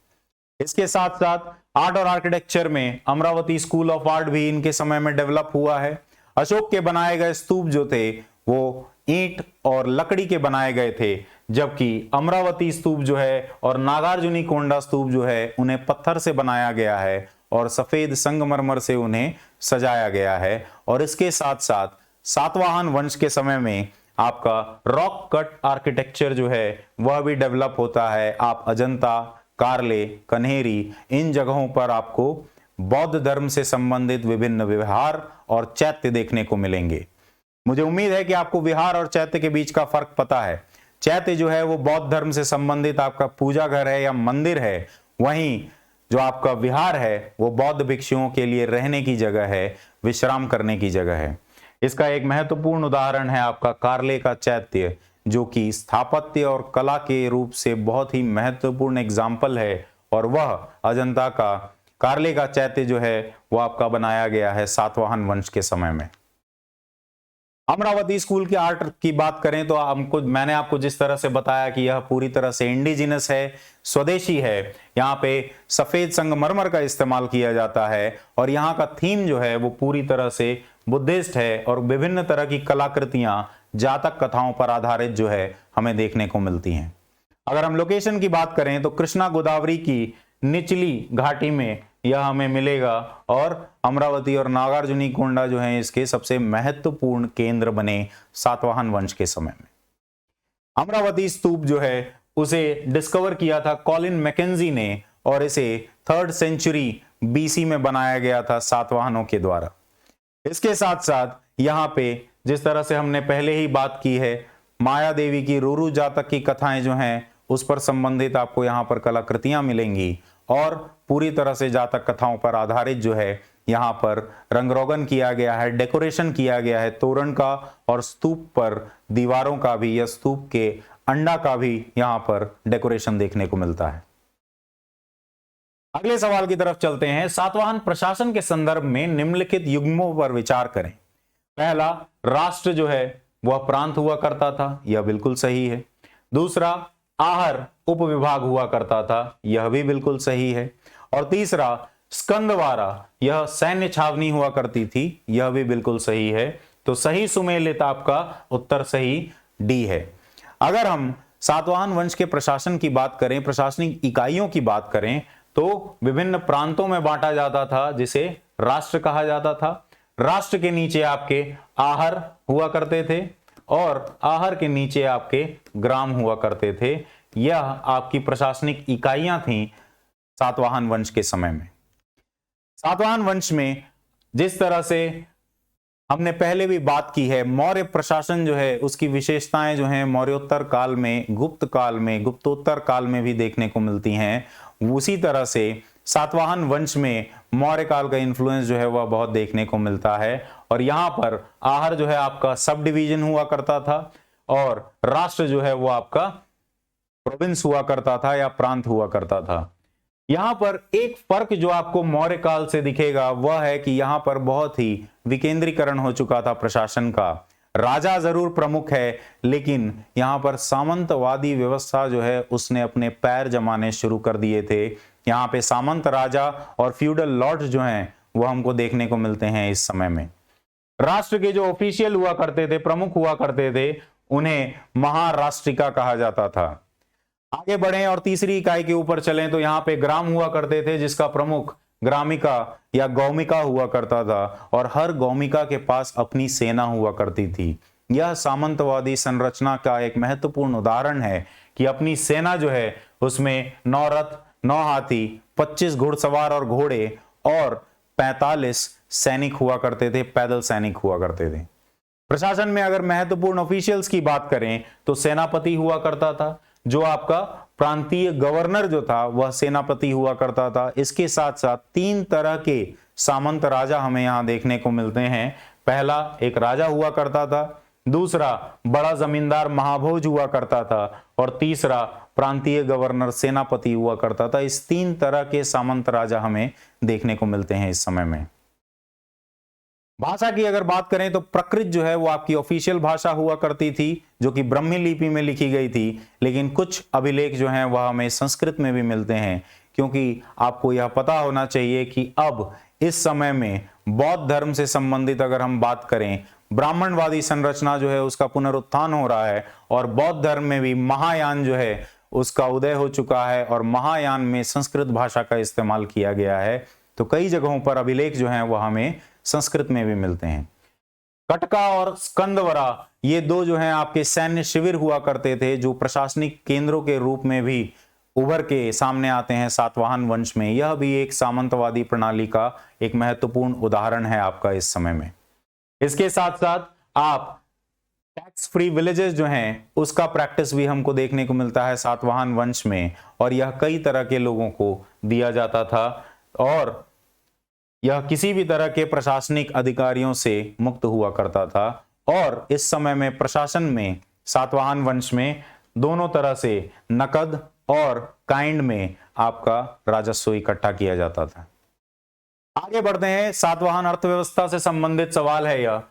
इसके साथ साथ आर्ट और आर्किटेक्चर में अमरावती स्कूल ऑफ आर्ट भी इनके समय में डेवलप हुआ है। अशोक के बनाए गए स्तूप जो थे वो ईंट और लकड़ी के बनाए गए थे, जबकि अमरावती स्तूप जो है और नागार्जुनी कोंडा स्तूप जो है उन्हें पत्थर से बनाया गया है और सफेद संगमरमर से उन्हें सजाया गया है। और इसके साथ साथ सातवाहन वंश के समय में आपका रॉक कट आर्किटेक्चर जो है वह भी डेवलप होता है। आप अजंता, कार्ले, कन्हेरी इन जगहों पर आपको बौद्ध धर्म से संबंधित विभिन्न विहार और चैत्य देखने को मिलेंगे। मुझे उम्मीद है कि आपको विहार और चैत्य के बीच का फर्क पता है। चैत्य जो है वो बौद्ध धर्म से संबंधित आपका पूजा घर है या मंदिर है, वहीं जो आपका विहार है वो बौद्ध भिक्षुओं के लिए रहने की जगह है, विश्राम करने की जगह है। इसका एक महत्वपूर्ण उदाहरण है आपका कार्ले का चैत्य, जो कि स्थापत्य और कला के रूप से बहुत ही महत्वपूर्ण एग्जाम्पल है। और वह अजंता का कार्ले का चैत्य जो है वो आपका बनाया गया है सातवाहन वंश के समय में। अमरावती स्कूल के आर्ट की बात करें तो मैंने आपको जिस तरह से बताया कि यह पूरी तरह से इंडिजिनस है, स्वदेशी है। यहाँ पे सफेद संगमरमर का इस्तेमाल किया जाता है और यहाँ का थीम जो है वो पूरी तरह से बुद्धिस्ट है और विभिन्न तरह की कलाकृतियां जातक कथाओं पर आधारित जो है हमें देखने को मिलती हैं। अगर हम लोकेशन की बात करें तो कृष्णा गोदावरी की निचली घाटी में यह हमें मिलेगा और अमरावती और नागार्जुनी कोंडा जो है इसके सबसे महत्वपूर्ण केंद्र बने सातवाहन वंश के समय में। अमरावती स्तूप जो है उसे डिस्कवर किया था कॉलिन मैकेंजी ने और इसे 3rd सेंचुरी बीसी में बनाया गया था सातवाहनों के द्वारा। इसके साथ साथ यहाँ पे जिस तरह से हमने पहले ही बात की है, माया देवी की रूरू जातक की कथाएं जो हैं उस पर संबंधित आपको यहाँ पर कलाकृतियां मिलेंगी और पूरी तरह से जातक कथाओं पर आधारित जो है यहाँ पर रंगरोगन किया गया है, डेकोरेशन किया गया है तोरण का और स्तूप पर दीवारों का भी या स्तूप के अंडा का भी यहाँ पर डेकोरेशन देखने को मिलता है। अगले सवाल की तरफ चलते हैं। सातवाहन प्रशासन के संदर्भ में निम्नलिखित युग्मों पर विचार करें। पहला, राष्ट्र जो है वह प्रांत हुआ करता था, यह बिल्कुल सही है। दूसरा, आहर उपविभाग हुआ करता था, यह भी बिल्कुल सही है। और तीसरा, स्कंदवारा यह सैन्य छावनी हुआ करती थी, यह भी बिल्कुल सही है। तो सही सुमेलित आपका उत्तर सही डी है। अगर हम सातवाहन वंश के प्रशासन की बात करें, प्रशासनिक इकाइयों की बात करें तो विभिन्न प्रांतों में बांटा जाता था जिसे राष्ट्र कहा जाता था। राष्ट्र के नीचे आपके आहर हुआ करते थे और आहर के नीचे आपके ग्राम हुआ करते थे। यह आपकी प्रशासनिक इकाइयां थीं सातवाहन वंश के समय में। सातवाहन वंश में जिस तरह से हमने पहले भी बात की है, मौर्य प्रशासन जो है उसकी विशेषताएं जो हैं मौर्योत्तर काल में, गुप्त काल में, गुप्तोत्तर काल में भी देखने को मिलती हैं। उसी तरह से सातवाहन वंश में मौर्य काल का इन्फ्लुएंस जो है वह बहुत देखने को मिलता है। और यहाँ पर आहर जो है आपका सब डिवीजन हुआ करता था और राष्ट्र जो है वो आपका प्रोविंस हुआ करता था या प्रांत हुआ करता था। यहां पर एक फर्क जो आपको मौर्य काल से दिखेगा वह है कि यहां पर बहुत ही विकेंद्रीकरण हो चुका था प्रशासन का। राजा जरूर प्रमुख है, लेकिन यहां पर सामंतवादी व्यवस्था जो है उसने अपने पैर जमाने शुरू कर दिए थे। यहाँ पे सामंत राजा और फ्यूडल लॉर्ड्स जो हैं वो हमको देखने को मिलते हैं इस समय में। राष्ट्र के जो ऑफिशियल हुआ करते थे, प्रमुख हुआ करते थे, उन्हें महाराष्ट्रिका कहा जाता था। आगे बढ़ें और तीसरी इकाई के ऊपर चलें तो यहाँ पे ग्राम हुआ करते थे, जिसका प्रमुख ग्रामिका या गौमिका हुआ करता था, और हर गौमिका के पास अपनी सेना हुआ करती थी। यह सामंतवादी संरचना का एक महत्वपूर्ण उदाहरण है कि अपनी सेना जो है उसमें 9 रथ, 9 हाथी, 25 घुड़सवार और घोड़े और 45 सैनिक हुआ करते थे, पैदल सैनिक हुआ करते थे। प्रशासन में अगर महत्वपूर्ण ऑफिशियल्स की बात करें तो सेनापति हुआ करता था, जो आपका प्रांतीय गवर्नर जो था वह सेनापति हुआ करता था। इसके साथ साथ 3 तरह के सामंत राजा हमें यहां देखने को मिलते हैं। पहला एक राजा हुआ करता था, दूसरा बड़ा जमींदार महाभोज हुआ करता था, और तीसरा प्रांतीय गवर्नर सेनापति हुआ करता था। इस 3 तरह के सामंत राजा हमें देखने को मिलते हैं इस समय में। भाषा की अगर बात करें तो प्राकृत जो है वो आपकी ऑफिशियल भाषा हुआ करती थी, जो कि ब्राह्मी लिपि में लिखी गई थी, लेकिन कुछ अभिलेख जो हैं वह हमें संस्कृत में भी मिलते हैं, क्योंकि आपको यह पता होना चाहिए कि अब इस समय में बौद्ध धर्म से संबंधित अगर हम बात करें, ब्राह्मणवादी संरचना जो है उसका पुनरुत्थान हो रहा है, और बौद्ध धर्म में भी महायान जो है उसका उदय हो चुका है, और महायान में संस्कृत भाषा का इस्तेमाल किया गया है। तो कई जगहों पर अभिलेख जो हैं वह हमें संस्कृत में भी मिलते हैं। कटका और स्कंदवरा ये 2 जो हैं आपके सैन्य शिविर हुआ करते थे, जो प्रशासनिक केंद्रों के रूप में भी उभर के सामने आते हैं सातवाहन वंश में। यह भी एक सामंतवादी प्रणाली का एक महत्वपूर्ण उदाहरण है आपका इस समय में। इसके साथ साथ आप टैक्स फ्री विलेजेस जो हैं उसका प्रैक्टिस भी हमको देखने को मिलता है सातवाहन वंश में, और यह कई तरह के लोगों को दिया जाता था, और यह किसी भी तरह के प्रशासनिक अधिकारियों से मुक्त हुआ करता था। और इस समय में प्रशासन में सातवाहन वंश में दोनों तरह से नकद और काइंड में आपका राजस्व इकट्ठा किया जाता था। आगे बढ़ते हैं, सातवाहन अर्थव्यवस्था से संबंधित सवाल है यह।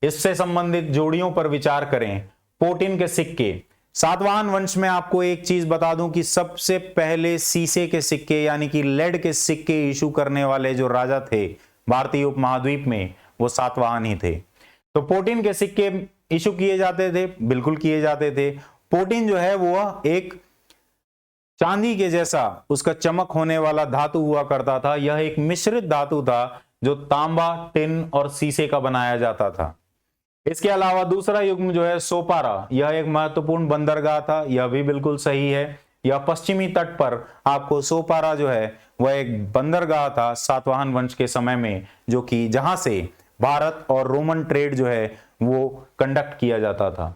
इससे संबंधित जोड़ियों पर विचार करें। पोटिन के सिक्के। सातवाहन वंश में आपको एक चीज बता दूं कि सबसे पहले सीसे के सिक्के यानी कि लेड के सिक्के इशू करने वाले जो राजा थे भारतीय उपमहाद्वीप में, वो सातवाहन ही थे। तो पोटिन के सिक्के इशू किए जाते थे, बिल्कुल किए जाते थे। पोटिन जो है वो एक चांदी के जैसा उसका चमक होने वाला धातु हुआ करता था। यह एक मिश्रित धातु था जो तांबा, टिन और शीशे का बनाया जाता था। इसके अलावा दूसरा युग्म जो है सोपारा, यह एक महत्वपूर्ण बंदरगाह था, यह भी बिल्कुल सही है। यह पश्चिमी तट पर आपको सोपारा जो है वह एक बंदरगाह था सातवाहन वंश के समय में, जो कि जहां से भारत और रोमन ट्रेड जो है वो कंडक्ट किया जाता था।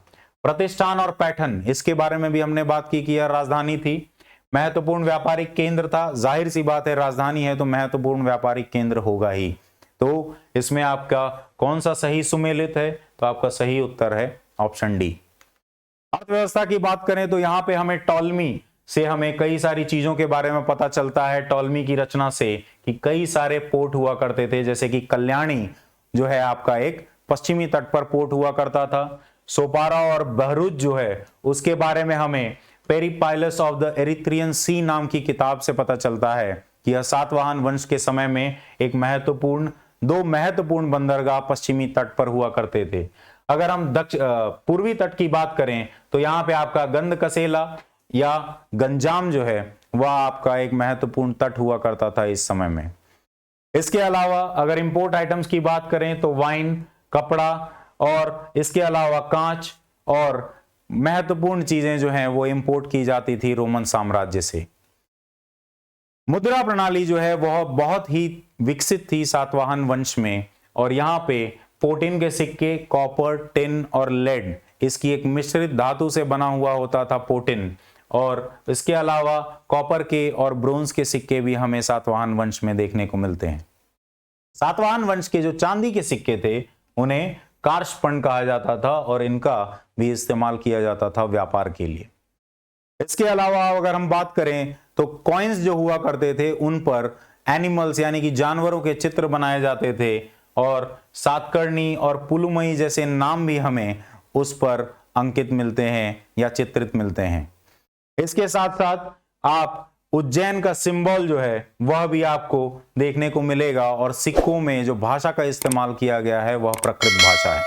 प्रतिष्ठान और पैठन, इसके बारे में भी हमने बात की कि यह राजधानी थी, महत्वपूर्ण व्यापारिक केंद्र था। जाहिर सी बात है, राजधानी है तो महत्वपूर्ण व्यापारिक केंद्र होगा ही। तो इसमें आपका कौन सा सही सुमेलित है? तो आपका सही उत्तर है ऑप्शन डी। अर्थव्यवस्था की बात करें तो यहां पे हमें टॉलमी से हमें कई सारी चीजों के बारे में पता चलता है। टॉलमी की रचना से कि कई सारे पोर्ट हुआ करते थे, जैसे कि कल्याणी जो है आपका एक पश्चिमी तट पर पोर्ट हुआ करता था। सोपारा और बहरूच जो है उसके बारे में हमें पेरिपाइलस ऑफ द एरिथ्रियन सी नाम की किताब से पता चलता है कि यह सातवाहन वंश के समय में एक दो महत्वपूर्ण बंदरगाह पश्चिमी तट पर हुआ करते थे। अगर हम पूर्वी तट की बात करें तो यहाँ पे आपका गंधकसेला या गंजाम जो है वह आपका एक महत्वपूर्ण तट हुआ करता था इस समय में। इसके अलावा अगर इंपोर्ट आइटम्स की बात करें तो वाइन, कपड़ा और इसके अलावा कांच और महत्वपूर्ण चीजें जो हैं वो इंपोर्ट की जाती थी रोमन साम्राज्य से। मुद्रा प्रणाली जो है वह बहुत ही विकसित थी सातवाहन वंश में, और यहाँ पे पोटिन के सिक्के कॉपर, टिन और लेड, इसकी एक मिश्रित धातु से बना हुआ होता था पोटिन, और इसके अलावा कॉपर के और ब्रोंज के सिक्के भी हमें सातवाहन वंश में देखने को मिलते हैं। सातवाहन वंश के जो चांदी के सिक्के थे उन्हें कार्षपण कहा जाता था, और इनका भी इस्तेमाल किया जाता था व्यापार के लिए। इसके अलावा अगर हम बात करें तो कॉइन्स जो हुआ करते थे उन पर एनिमल्स यानी कि जानवरों के चित्र बनाए जाते थे, और सातकर्णी और पुलुमयी जैसे नाम भी हमें उस पर अंकित मिलते हैं या चित्रित मिलते हैं। इसके साथ साथ आप उज्जैन का सिंबल जो है वह भी आपको देखने को मिलेगा और सिक्कों में जो भाषा का इस्तेमाल किया गया है वह प्राकृत भाषा है।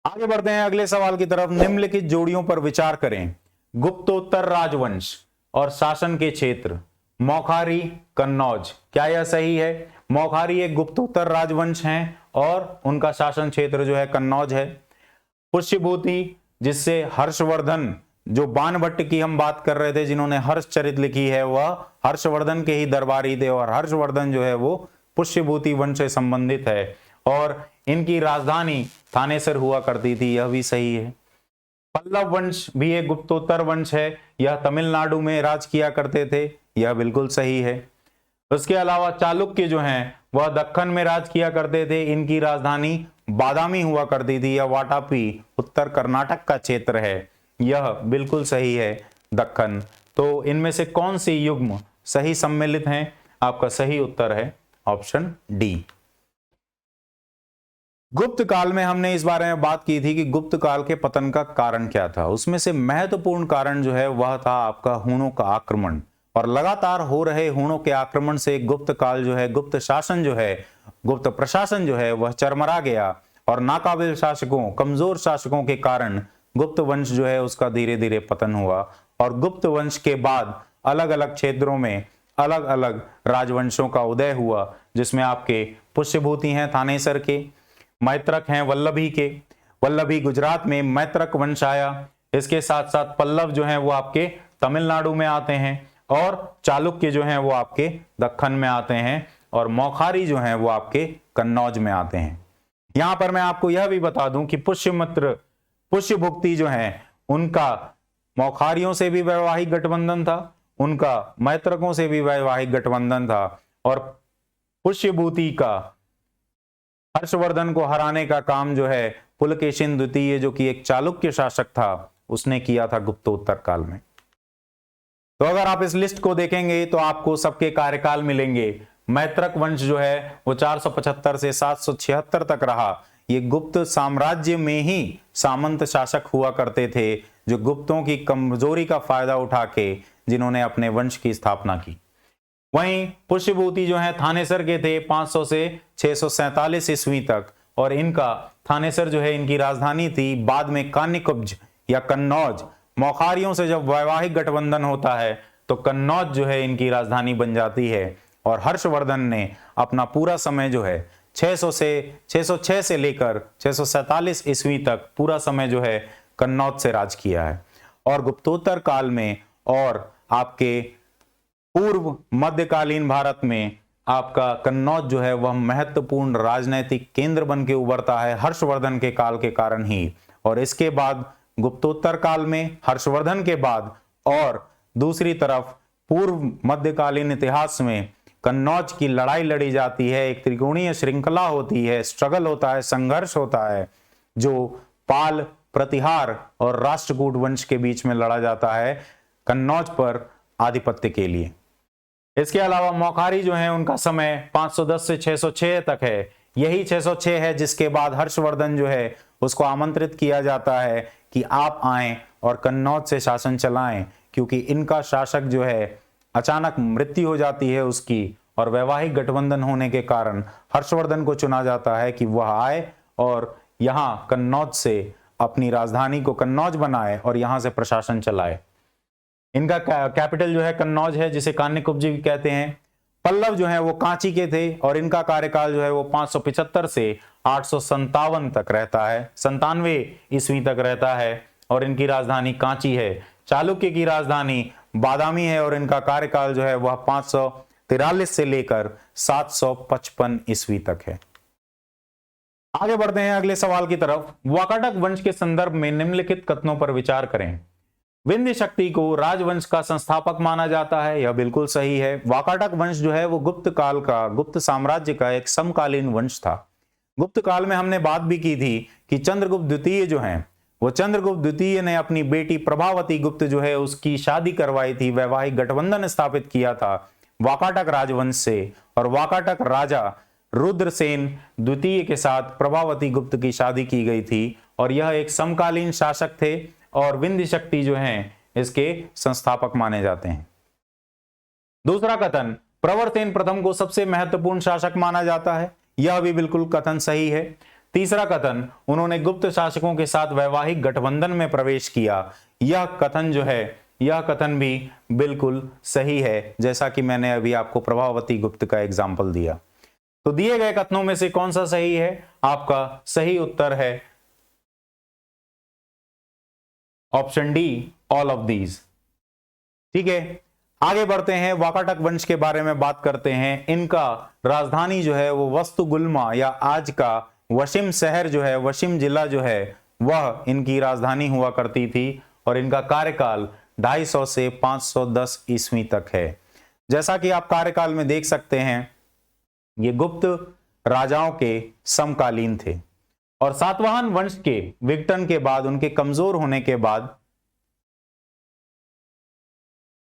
आगे बढ़ते हैं अगले सवाल की तरफ। निम्नलिखित जोड़ियों पर विचार करें। गुप्तोत्तर राजवंश और शासन के क्षेत्र मौखारी, कन्नौज। क्या यह सही है? मौखारी एक गुप्तोत्तर राजवंश है और उनका शासन क्षेत्र जो है कन्नौज है। पुष्यभूति, जिससे हर्षवर्धन, जो बाणभट्ट की हम बात कर रहे थे जिन्होंने हर्षचरित लिखी है, वह हर्षवर्धन के ही दरबारी थे और हर्षवर्धन जो है वो पुष्यभूति वंश से संबंधित है और इनकी राजधानी थानेसर हुआ करती थी, यह भी सही है। पल्लव वंश भी एक गुप्तोत्तर वंश है, यह तमिलनाडु में राज किया करते थे, यह बिल्कुल सही है। उसके अलावा चालुक्य जो हैं वह दक्कन में राज किया करते थे, इनकी राजधानी बादामी हुआ करती थी। यह वाटापी उत्तर कर्नाटक का क्षेत्र है, यह बिल्कुल सही है, दक्कन। तो इनमें से कौन सी युग्म सही सम्मिलित हैं? आपका सही उत्तर है ऑप्शन डी। गुप्त काल में हमने इस बारे में बात की थी कि गुप्त काल के पतन का कारण क्या था। उसमें से महत्वपूर्ण कारण जो है वह था आपका हूणों का आक्रमण, और लगातार हो रहे हूणों के आक्रमण से गुप्त काल जो है, गुप्त शासन जो है, गुप्त प्रशासन जो है वह चरमरा गया और नाकाबिल शासकों, कमजोर शासकों के कारण गुप्त वंश जो है उसका धीरे धीरे पतन हुआ। और गुप्त वंश के बाद अलग अलग क्षेत्रों में अलग अलग राजवंशों का उदय हुआ, जिसमें आपके पुष्यभूति हैं थानेसर के, मैत्रक हैं वल्लभी के, वल्लभी गुजरात में मैत्रक वंश आया। इसके साथ साथ पल्लव जो हैं वो आपके तमिलनाडु में आते हैं और चालुक्य जो हैं वो आपके दक्कन में आते हैं और मौखारी जो हैं वो आपके कन्नौज में आते हैं। यहां पर मैं आपको यह भी बता दूं कि पुष्यभुक्ति जो है उनका मौखारियों से भी वैवाहिक गठबंधन था, उनका मैत्रकों से भी वैवाहिक गठबंधन था और पुष्यभूति का हर्षवर्धन को हराने का काम जो है पुलकेशिन द्वितीय, जो कि एक चालुक्य शासक था, उसने किया था गुप्तोत्तर काल में। तो अगर आप इस लिस्ट को देखेंगे तो आपको सबके कार्यकाल मिलेंगे। मैत्रक वंश जो है वो 475 से 776 तक रहा। ये गुप्त साम्राज्य में ही सामंत शासक हुआ करते थे, जो गुप्तों की कमजोरी का फायदा उठा के जिन्होंने अपने वंश की स्थापना की। वहीं पुष्यभूति जो है थानेसर के थे 500 से 647 ईस्वी तक, और इनका थानेसर जो है इनकी राजधानी थी। बाद में कान्यकुब्ज या कन्नौज, मौखारियों से जब वैवाहिक गठबंधन होता है तो कन्नौज जो है इनकी राजधानी बन जाती है। और हर्षवर्धन ने अपना पूरा समय जो है 606 से लेकर 647 ईस्वी तक पूरा समय जो है कन्नौज से राज किया है। और गुप्तोत्तर काल में और आपके पूर्व मध्यकालीन भारत में आपका कन्नौज जो है वह महत्वपूर्ण राजनीतिक केंद्र बन के उभरता है हर्षवर्धन के काल के कारण ही। और इसके बाद गुप्तोत्तर काल में हर्षवर्धन के बाद और दूसरी तरफ पूर्व मध्यकालीन इतिहास में कन्नौज की लड़ाई लड़ी जाती है। एक त्रिकोणीय श्रृंखला होती है, स्ट्रगल होता है, संघर्ष होता है, जो पाल, प्रतिहार और राष्ट्रकूट वंश के बीच में लड़ा जाता है कन्नौज पर आधिपत्य के लिए। इसके अलावा मौखारी जो है उनका समय 510 से 606 तक है। यही 606 है जिसके बाद हर्षवर्धन जो है उसको आमंत्रित किया जाता है कि आप आएं और कन्नौज से शासन चलाएं, क्योंकि इनका शासक जो है अचानक मृत्यु हो जाती है उसकी, और वैवाहिक गठबंधन होने के कारण हर्षवर्धन को चुना जाता है कि वह आए और यहां कन्नौज से अपनी राजधानी को कन्नौज बनाए और यहां से प्रशासन चलाए। इनका कैपिटल जो है कन्नौज है, जिसे कान्यकुब्ज भी कहते हैं। पल्लव जो है वो कांची के थे और इनका कार्यकाल जो है वो 575 से 857 तक रहता है, 97 ईस्वी तक रहता है, और इनकी राजधानी कांची है। चालुक्य की राजधानी बादामी है और इनका कार्यकाल जो है वह 543 से लेकर 755 ईस्वी तक है। आगे बढ़ते हैं अगले सवाल की तरफ। वाकाटक वंश के संदर्भ में निम्नलिखित कथनों पर विचार करें। विंध्य शक्ति को राजवंश का संस्थापक माना जाता है, यह बिल्कुल सही है। वाकाटक वंश जो है वो गुप्त काल का, गुप्त साम्राज्य का एक समकालीन वंश था। गुप्त काल में हमने बात भी की थी कि चंद्रगुप्त द्वितीय जो हैं, वो चंद्रगुप्त द्वितीय ने अपनी बेटी प्रभावती गुप्त जो है उसकी शादी करवाई थी, वैवाहिक गठबंधन स्थापित किया था वाकाटक राजवंश से, और वाकाटक राजा रुद्रसेन द्वितीय के साथ प्रभावती गुप्त की शादी की गई थी और यह एक समकालीन शासक थे और विंध्य शक्ति जो हैं इसके संस्थापक माने जाते हैं। दूसरा कथन, प्रवरसेन प्रथम को सबसे महत्वपूर्ण शासक माना जाता है, यह भी बिल्कुल कथन सही है। तीसरा कथन, उन्होंने गुप्त शासकों के साथ वैवाहिक गठबंधन में प्रवेश किया, यह कथन जो है यह कथन भी बिल्कुल सही है, जैसा कि मैंने अभी आपको प्रभावती गुप्त का एग्जाम्पल दिया। तो दिए गए कथनों में से कौन सा सही है? आपका सही उत्तर है option D, all of these. ठीक है, आगे बढ़ते हैं, वाकाटक वंश के बारे में बात करते हैं। इनका राजधानी जो है वो वस्तुगुल्मा या आज का वशिम शहर जो है, वशिम जिला जो है वह इनकी राजधानी हुआ करती थी और इनका कार्यकाल 250 से 510 ईस्वी तक है। जैसा कि आप कार्यकाल में देख सकते हैं ये गुप्त राजाओं के समकालीन थे और सातवाहन वंश के विघटन के बाद, उनके कमजोर होने के बाद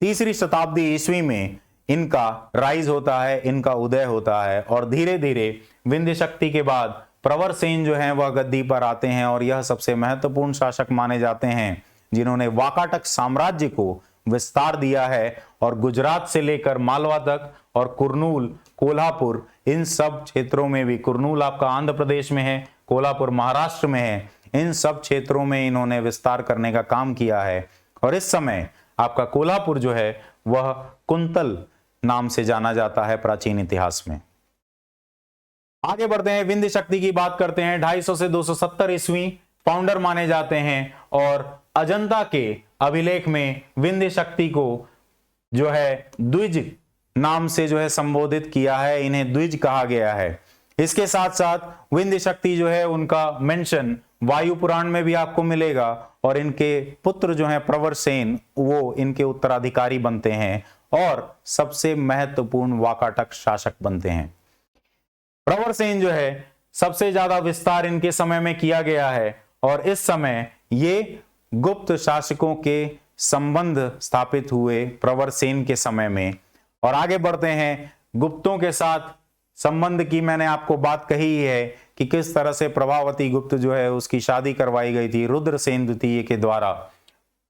3री शताब्दी ईस्वी में इनका राइज होता है, इनका उदय होता है और धीरे धीरे विंध्य शक्ति के बाद प्रवरसेन जो हैं वह गद्दी पर आते हैं और यह सबसे महत्वपूर्ण शासक माने जाते हैं जिन्होंने वाकाटक साम्राज्य को विस्तार दिया है और गुजरात से लेकर मालवा तक और कुर्नूल, कोल्हापुर, इन सब क्षेत्रों में भी, कुर्नूल आपका आंध्र प्रदेश में है, कोल्हापुर महाराष्ट्र में है, इन सब क्षेत्रों में इन्होंने विस्तार करने का काम किया है। और इस समय आपका कोल्हापुर जो है वह कुंतल नाम से जाना जाता है प्राचीन इतिहास में। आगे बढ़ते हैं, विंध्य शक्ति की बात करते हैं। 250 से 270 ईस्वी फाउंडर माने जाते हैं और अजंता के अभिलेख में विंध्य शक्ति को जो है द्विज नाम से जो है संबोधित किया है, इन्हें द्विज कहा गया है। इसके साथ साथ विंध्य शक्ति जो है उनका मेंशन वायु पुराण में भी आपको मिलेगा और इनके पुत्र जो हैं प्रवरसेन वो इनके उत्तराधिकारी बनते हैं और सबसे महत्वपूर्ण वाकाटक शासक बनते हैं। प्रवरसेन जो है सबसे ज्यादा विस्तार इनके समय में किया गया है और इस समय ये गुप्त शासकों के संबंध स्थापित हुए प्रवरसेन के समय में। और आगे बढ़ते हैं, गुप्तों के साथ संबंध की मैंने आपको बात कही है कि किस तरह से प्रभावती गुप्त जो है उसकी शादी करवाई गई थी रुद्रसेन द्वितीय के द्वारा,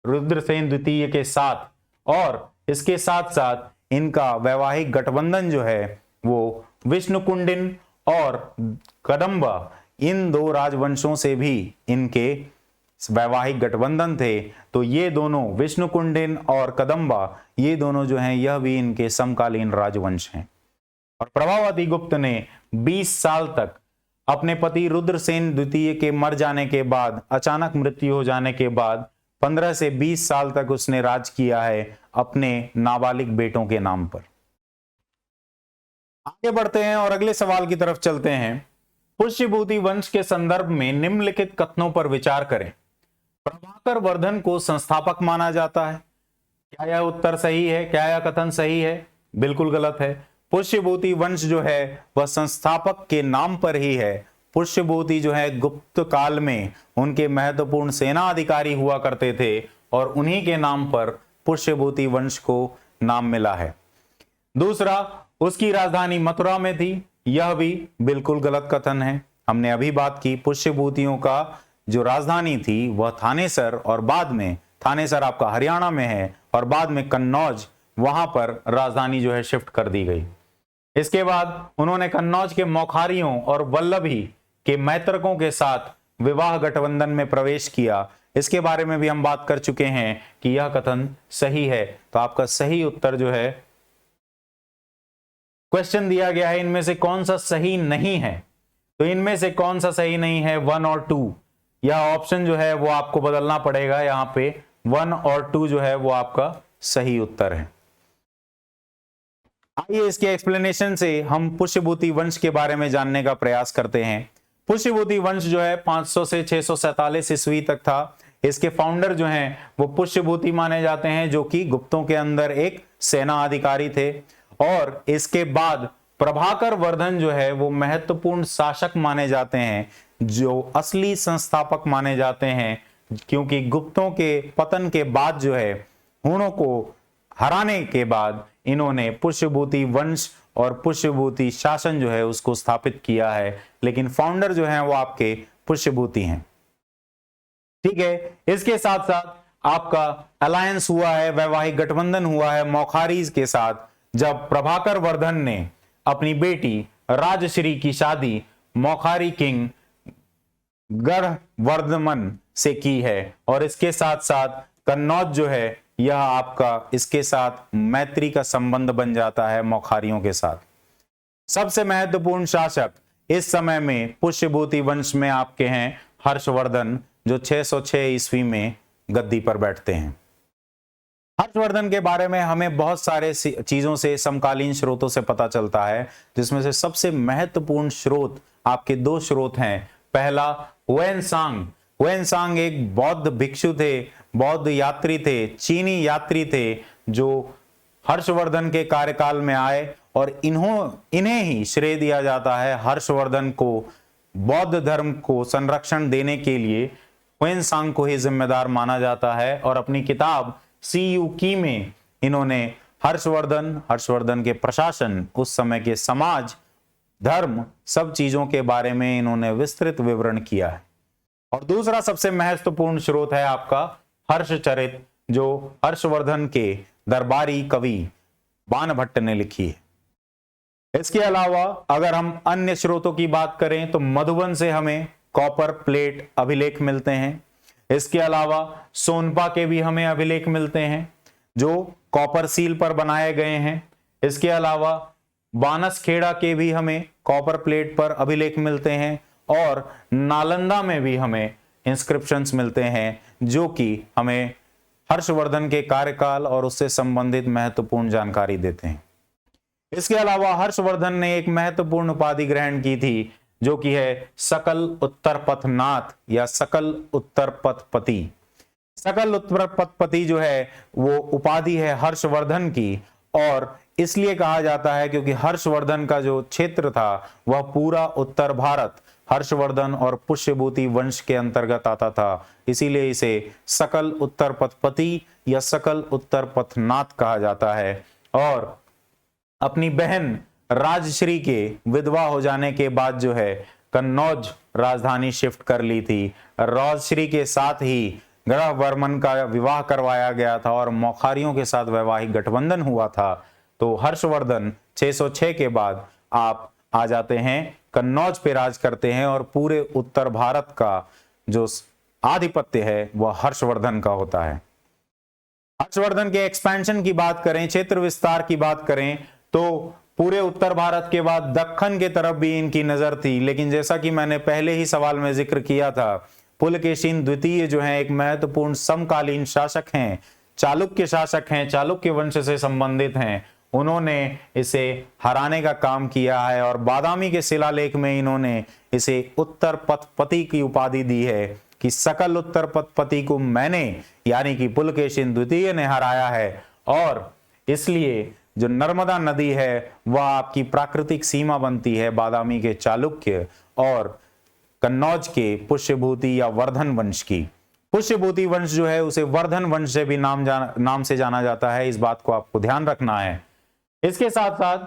रुद्रसेन द्वितीय के साथ, और इसके साथ साथ इनका वैवाहिक गठबंधन जो है वो विष्णुकुंडिन और कदंबा, इन दो राजवंशों से भी इनके वैवाहिक गठबंधन थे। तो ये दोनों विष्णुकुंडिन और कदंबा, ये दोनों जो हैं यह भी इनके समकालीन राजवंश हैं। और प्रभावती गुप्त ने 20 साल तक अपने पति रुद्रसेन द्वितीय के मर जाने के बाद, अचानक मृत्यु हो जाने के बाद 15 से 20 साल तक उसने राज किया है अपने नाबालिग बेटों के नाम पर। आगे बढ़ते हैं और अगले सवाल की तरफ चलते हैं। पुष्यभूति वंश के संदर्भ में निम्नलिखित कथनों पर विचार करें। प्रभाकर वर्धन को संस्थापक माना जाता है, क्या यह उत्तर सही है? क्या यह कथन सही है? बिल्कुल गलत है। पुष्यभूति वंश जो है वह संस्थापक के नाम पर ही है। पुष्यभूति जो है गुप्त काल में उनके महत्वपूर्ण सेना अधिकारी हुआ करते थे और उन्हीं के नाम पर पुष्यभूति वंश को नाम मिला है। दूसरा, उसकी राजधानी मथुरा में थी, यह भी बिल्कुल गलत कथन है। हमने अभी बात की पुष्यभूतियों का जो राजधानी थी वह थानेसर, और बाद में थानेसर आपका हरियाणा में है और बाद में कन्नौज, वहां पर राजधानी जो है शिफ्ट कर दी गई। इसके बाद उन्होंने कन्नौज के मौखारियों और वल्लभी के मैत्रकों के साथ विवाह गठबंधन में प्रवेश किया। इसके बारे में भी हम बात कर चुके हैं कि यह कथन सही है। तो आपका सही उत्तर जो है, क्वेश्चन दिया गया है इनमें से कौन सा सही नहीं है, तो इनमें से कौन सा सही नहीं है? 1 और 2। यह ऑप्शन जो है वो आपको बदलना पड़ेगा, यहां पे 1 और 2 जो है वो आपका सही उत्तर है। आइए इसके एक्सप्लेनेशन से हम पुष्यभूति वंश के बारे में जानने का प्रयास करते हैं। पुष्यभूति वंश जो है 500 से 647 ईस्वी तक था। इसके फाउंडर जो हैं वो पुष्यभूति माने जाते हैं, जो कि गुप्तों के अंदर एक सेना अधिकारी थे। और इसके बाद प्रभाकर वर्धन जो है वो महत्वपूर्ण शासक माने जाते हैं, जो असली संस्थापक माने जाते हैं, क्योंकि गुप्तों के पतन के बाद जो है हुणों को हराने के बाद इन्होंने पुष्यभूति वंश और पुष्यभूति शासन जो है उसको स्थापित किया है, लेकिन फाउंडर जो है वो आपके पुष्यभूति हैं। ठीक है, इसके साथ साथ आपका अलायंस हुआ है, वैवाहिक गठबंधन हुआ है मौखारी के साथ, जब प्रभाकर वर्धन ने अपनी बेटी राजश्री की शादी मौखारी किंग गढ़वर्धमन से की है। और इसके साथ साथ कन्नौज जो है यह आपका इसके साथ मैत्री का संबंध बन जाता है मौखारियों के साथ। सबसे महत्वपूर्ण शासक इस समय में पुष्यभूति वंश में आपके हैं हर्षवर्धन, जो 606 ईस्वी में गद्दी पर बैठते हैं। हर्षवर्धन के बारे में हमें बहुत सारे चीजों से समकालीन स्रोतों से पता चलता है, जिसमें से सबसे महत्वपूर्ण स्रोत आपके दो स्रोत हैं। पहला हुएनसांग। हुएनसांग एक बौद्ध भिक्षु थे, बौद्ध यात्री थे, चीनी यात्री थे, जो हर्षवर्धन के कार्यकाल में आए और इन्हें ही श्रेय दिया जाता है। हर्षवर्धन को बौद्ध धर्म को संरक्षण देने के लिए हुएनसांग को ही जिम्मेदार माना जाता है। और अपनी किताब सी यू की में इन्होंने हर्षवर्धन के प्रशासन, उस समय के समाज, धर्म, सब चीजों के बारे में इन्होंने विस्तृत विवरण किया है। और दूसरा सबसे महत्वपूर्ण स्रोत है आपका हर्षचरित, जो हर्षवर्धन के दरबारी कवि बाणभट्ट ने लिखी है। इसके अलावा अगर हम अन्य स्रोतों की बात करें तो मधुबन से हमें कॉपर प्लेट अभिलेख मिलते हैं। इसके अलावा सोनपा के भी हमें अभिलेख मिलते हैं जो कॉपर सील पर बनाए गए हैं। इसके अलावा बानसखेड़ा के भी हमें कॉपर प्लेट पर अभिलेख मिलते हैं और नालंदा में भी हमें इंस्क्रिप्शंस मिलते हैं जो कि हमें हर्षवर्धन के कार्यकाल और उससे संबंधित महत्वपूर्ण जानकारी देते हैं। इसके अलावा हर्षवर्धन ने एक महत्वपूर्ण उपाधि ग्रहण की थी जो कि है सकल उत्तरपथनाथ या सकल उत्तरपथपति। सकल उत्तरपथपति जो है वो उपाधि है हर्षवर्धन की, और इसलिए कहा जाता है क्योंकि हर्षवर्धन का जो क्षेत्र था वह पूरा उत्तर भारत हर्षवर्धन और पुष्यभूति वंश के अंतर्गत आता था, इसीलिए इसे सकल उत्तरपथपति या सकल उत्तरपथनाथ कहा जाता है। और अपनी बहन राजश्री के विधवा हो जाने के बाद जो है कन्नौज राजधानी शिफ्ट कर ली थी। राजश्री के साथ ही गढ़वर्मन का विवाह करवाया गया था और मौखारियों के साथ वैवाहिक गठबंधन हुआ था। तो हर्षवर्धन 606 के बाद आप आ जाते हैं, कन्नौज पे राज करते हैं और पूरे उत्तर भारत का जो आधिपत्य है वह हर्षवर्धन का होता है। हर्षवर्धन के एक्सपेंशन की बात करें, क्षेत्र विस्तार की बात करें तो पूरे उत्तर भारत के बाद दक्खन के तरफ भी इनकी नजर थी, लेकिन जैसा कि मैंने पहले ही सवाल में जिक्र किया था, पुलकेशिन द्वितीय जो है एक महत्वपूर्ण समकालीन शासक हैं, चालुक्य शासक हैं, चालुक्य वंश से संबंधित हैं। उन्होंने इसे हराने का काम किया है और बादामी के शिलालेख में इन्होंने इसे उत्तरपथपति की उपाधि दी है कि सकल उत्तरपथपति को मैंने यानी कि पुलकेशिन द्वितीय ने हराया है। और इसलिए जो नर्मदा नदी है वह आपकी प्राकृतिक सीमा बनती है बादामी के चालुक्य और कन्नौज के पुष्यभूति या वर्धन वंश की। पुष्यभूति वंश जो है उसे वर्धन वंश से भी नाम से जाना जाता है, इस बात को आपको ध्यान रखना है। इसके साथ साथ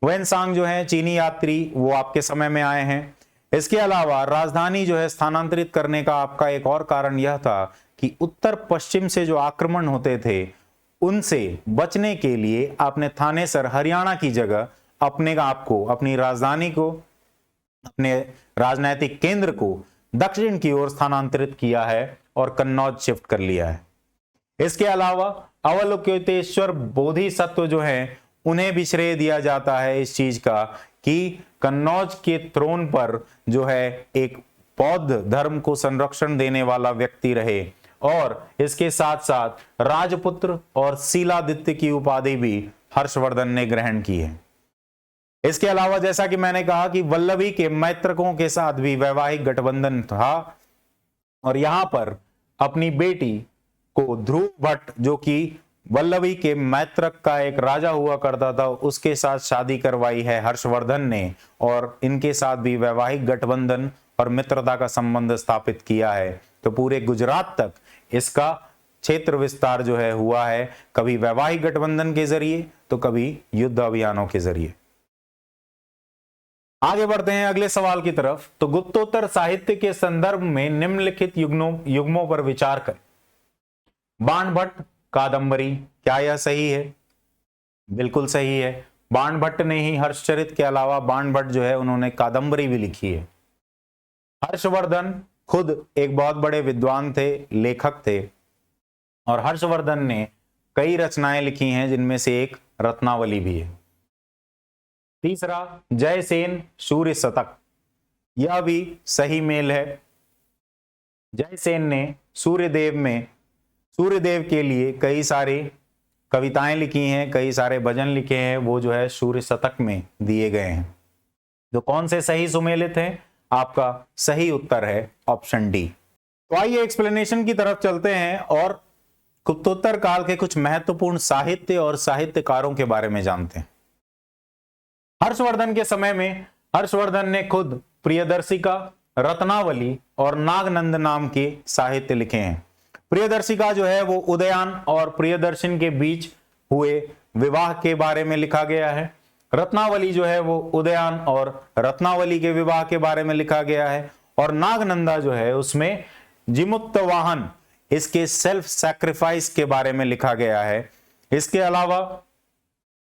हुएनसांग जो है चीनी यात्री, वो आपके समय में आए हैं। इसके अलावा राजधानी जो है स्थानांतरित करने का आपका एक और कारण यह था कि उत्तर पश्चिम से जो आक्रमण होते थे उनसे बचने के लिए आपने थानेसर हरियाणा की जगह अपनी राजधानी को, अपने राजनैतिक केंद्र को दक्षिण की ओर स्थानांतरित किया है और कन्नौज शिफ्ट कर लिया है। इसके अलावा अवलोकितेश्वर बोधिसत्व जो है उन्हें भी श्रेय दिया जाता है इस चीज का कि कन्नौज के थ्रोन पर जो है एक बौद्ध धर्म को संरक्षण देने वाला व्यक्ति रहे। और इसके साथ साथ राजपुत्र और शीलादित्य की उपाधि भी हर्षवर्धन ने ग्रहण की है। इसके अलावा जैसा कि मैंने कहा कि वल्लभी के मैत्रकों के साथ भी वैवाहिक गठबंधन था और यहां पर अपनी बेटी को ध्रुव भट्ट जो कि वल्लभी के मैत्रक का एक राजा हुआ करता था उसके साथ शादी करवाई है हर्षवर्धन ने, और इनके साथ भी वैवाहिक गठबंधन और मित्रता का संबंध स्थापित किया है। तो पूरे गुजरात तक इसका क्षेत्र विस्तार जो है हुआ है, कभी वैवाहिक गठबंधन के जरिए तो कभी युद्ध अभियानों के जरिए। आगे बढ़ते हैं अगले सवाल की तरफ। तो गुप्तोत्तर साहित्य के संदर्भ में निम्नलिखित युग्मों पर विचार करें। बाणभट्ट कादंबरी, क्या यह सही है? बिल्कुल सही है। बाणभट्ट ने ही हर्षचरित के अलावा बाणभट्ट जो है उन्होंने कादंबरी भी लिखी है। हर्षवर्धन खुद एक बहुत बड़े विद्वान थे, लेखक थे, और हर्षवर्धन ने कई रचनाएं लिखी हैं जिनमें से एक रत्नावली भी है। तीसरा, जयसेन सूर्य शतक, यह भी सही मेल है। जयसेन ने सूर्यदेव के लिए कई सारी कविताएं लिखी हैं, कई सारे भजन लिखे हैं, वो जो है सूर्य शतक में दिए गए हैं। तो कौन से सही सुमेलित हैं? आपका सही उत्तर है ऑप्शन डी। तो आइए एक्सप्लेनेशन की तरफ चलते हैं और गुप्तोत्तर काल के कुछ महत्वपूर्ण साहित्य और साहित्यकारों के बारे में जानते हैं। हर्षवर्धन के समय में हर्षवर्धन ने खुद प्रियदर्शिका, रत्नावली और नागनंद नाम के साहित्य लिखे हैं। प्रियदर्शिका जो है वो उदयान और प्रियदर्शन के बीच हुए विवाह के बारे में लिखा गया है। रत्नावली जो है वो उदयान और रत्नावली के विवाह के बारे में लिखा गया है। और नागनंदा जो है उसमें जिमुत्तवाहन, इसके सेल्फ सैक्रिफाइस के बारे में लिखा गया है। इसके अलावा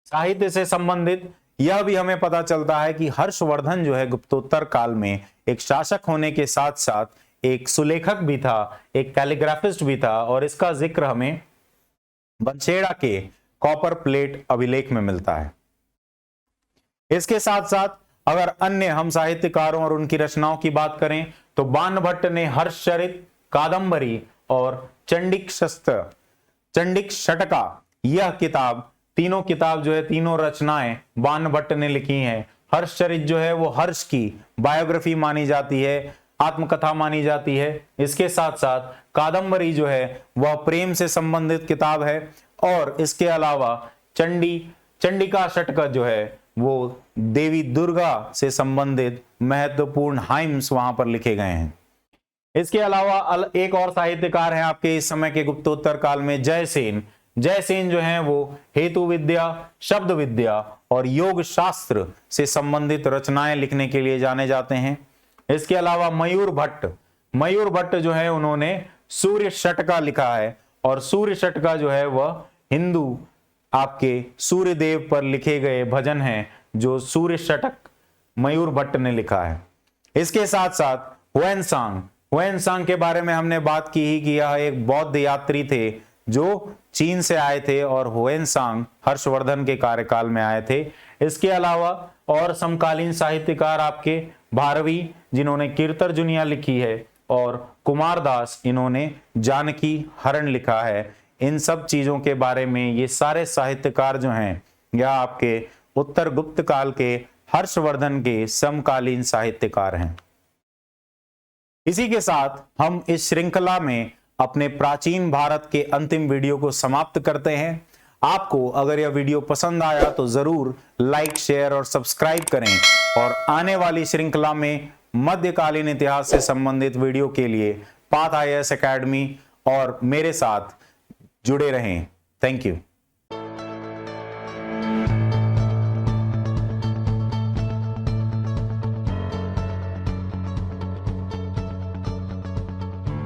साहित्य से संबंधित यह भी हमें पता चलता है कि हर्षवर्धन जो है गुप्तोत्तर काल में एक शासक होने के साथ साथ एक सुलेखक भी था, एक कैलीग्राफिस्ट भी था, और इसका जिक्र हमें बंसेड़ा के कॉपर प्लेट अभिलेख में मिलता है। इसके साथ साथ अगर अन्य हम साहित्यकारों और उनकी रचनाओं की बात करें तो बाणभट्ट ने हर्षचरित, कादंबरी और चंडिक षटका, यह किताब, तीनों किताब जो है, तीनों रचनाएं बाणभट्ट ने लिखी हैं। हर्षचरित जो है वो हर्ष की बायोग्राफी मानी जाती है, आत्मकथा मानी जाती है। इसके साथ साथ कादंबरी जो है वह प्रेम से संबंधित किताब है। और इसके अलावा चंडिका षटक जो है वो देवी दुर्गा से संबंधित महत्वपूर्ण हाइम्स वहां पर लिखे गए हैं। इसके अलावा एक और साहित्यकार हैं आपके इस समय के गुप्तोत्तर काल में, जयसेन। जयसेन जो है वो हेतु विद्या, शब्द विद्या और योग शास्त्र से संबंधित रचनाएं लिखने के लिए जाने जाते हैं। इसके अलावा मयूर भट्ट जो है उन्होंने सूर्य षटका लिखा है, और सूर्य षटका जो है वह हिंदू आपके सूर्य देव पर लिखे गए भजन हैं, जो सूर्य षटक मयूर भट्ट ने लिखा है। इसके साथ साथ हुएनसांग के बारे में हमने बात की ही कि यह एक बौद्ध यात्री थे जो चीन से आए थे, और हुएनसांग हर्षवर्धन के कार्यकाल में आए थे। इसके अलावा और समकालीन साहित्यकार आपके भारवी, जिन्होंने कीर्तर्जुनिया लिखी है, और कुमारदास, इन्होंने जानकी हरण लिखा है। इन सब चीजों के बारे में ये सारे साहित्यकार जो हैं यह आपके उत्तर गुप्त काल के हर्षवर्धन के समकालीन साहित्यकार हैं। इसी के साथ हम इस श्रृंखला में अपने प्राचीन भारत के अंतिम वीडियो को समाप्त करते हैं। आपको अगर यह वीडियो पसंद आया तो जरूर लाइक, शेयर और सब्सक्राइब करें, और आने वाली श्रृंखला में मध्यकालीन इतिहास से संबंधित वीडियो के लिए पाथ IAS एकेडमी और मेरे साथ जुड़े रहें। Thank you.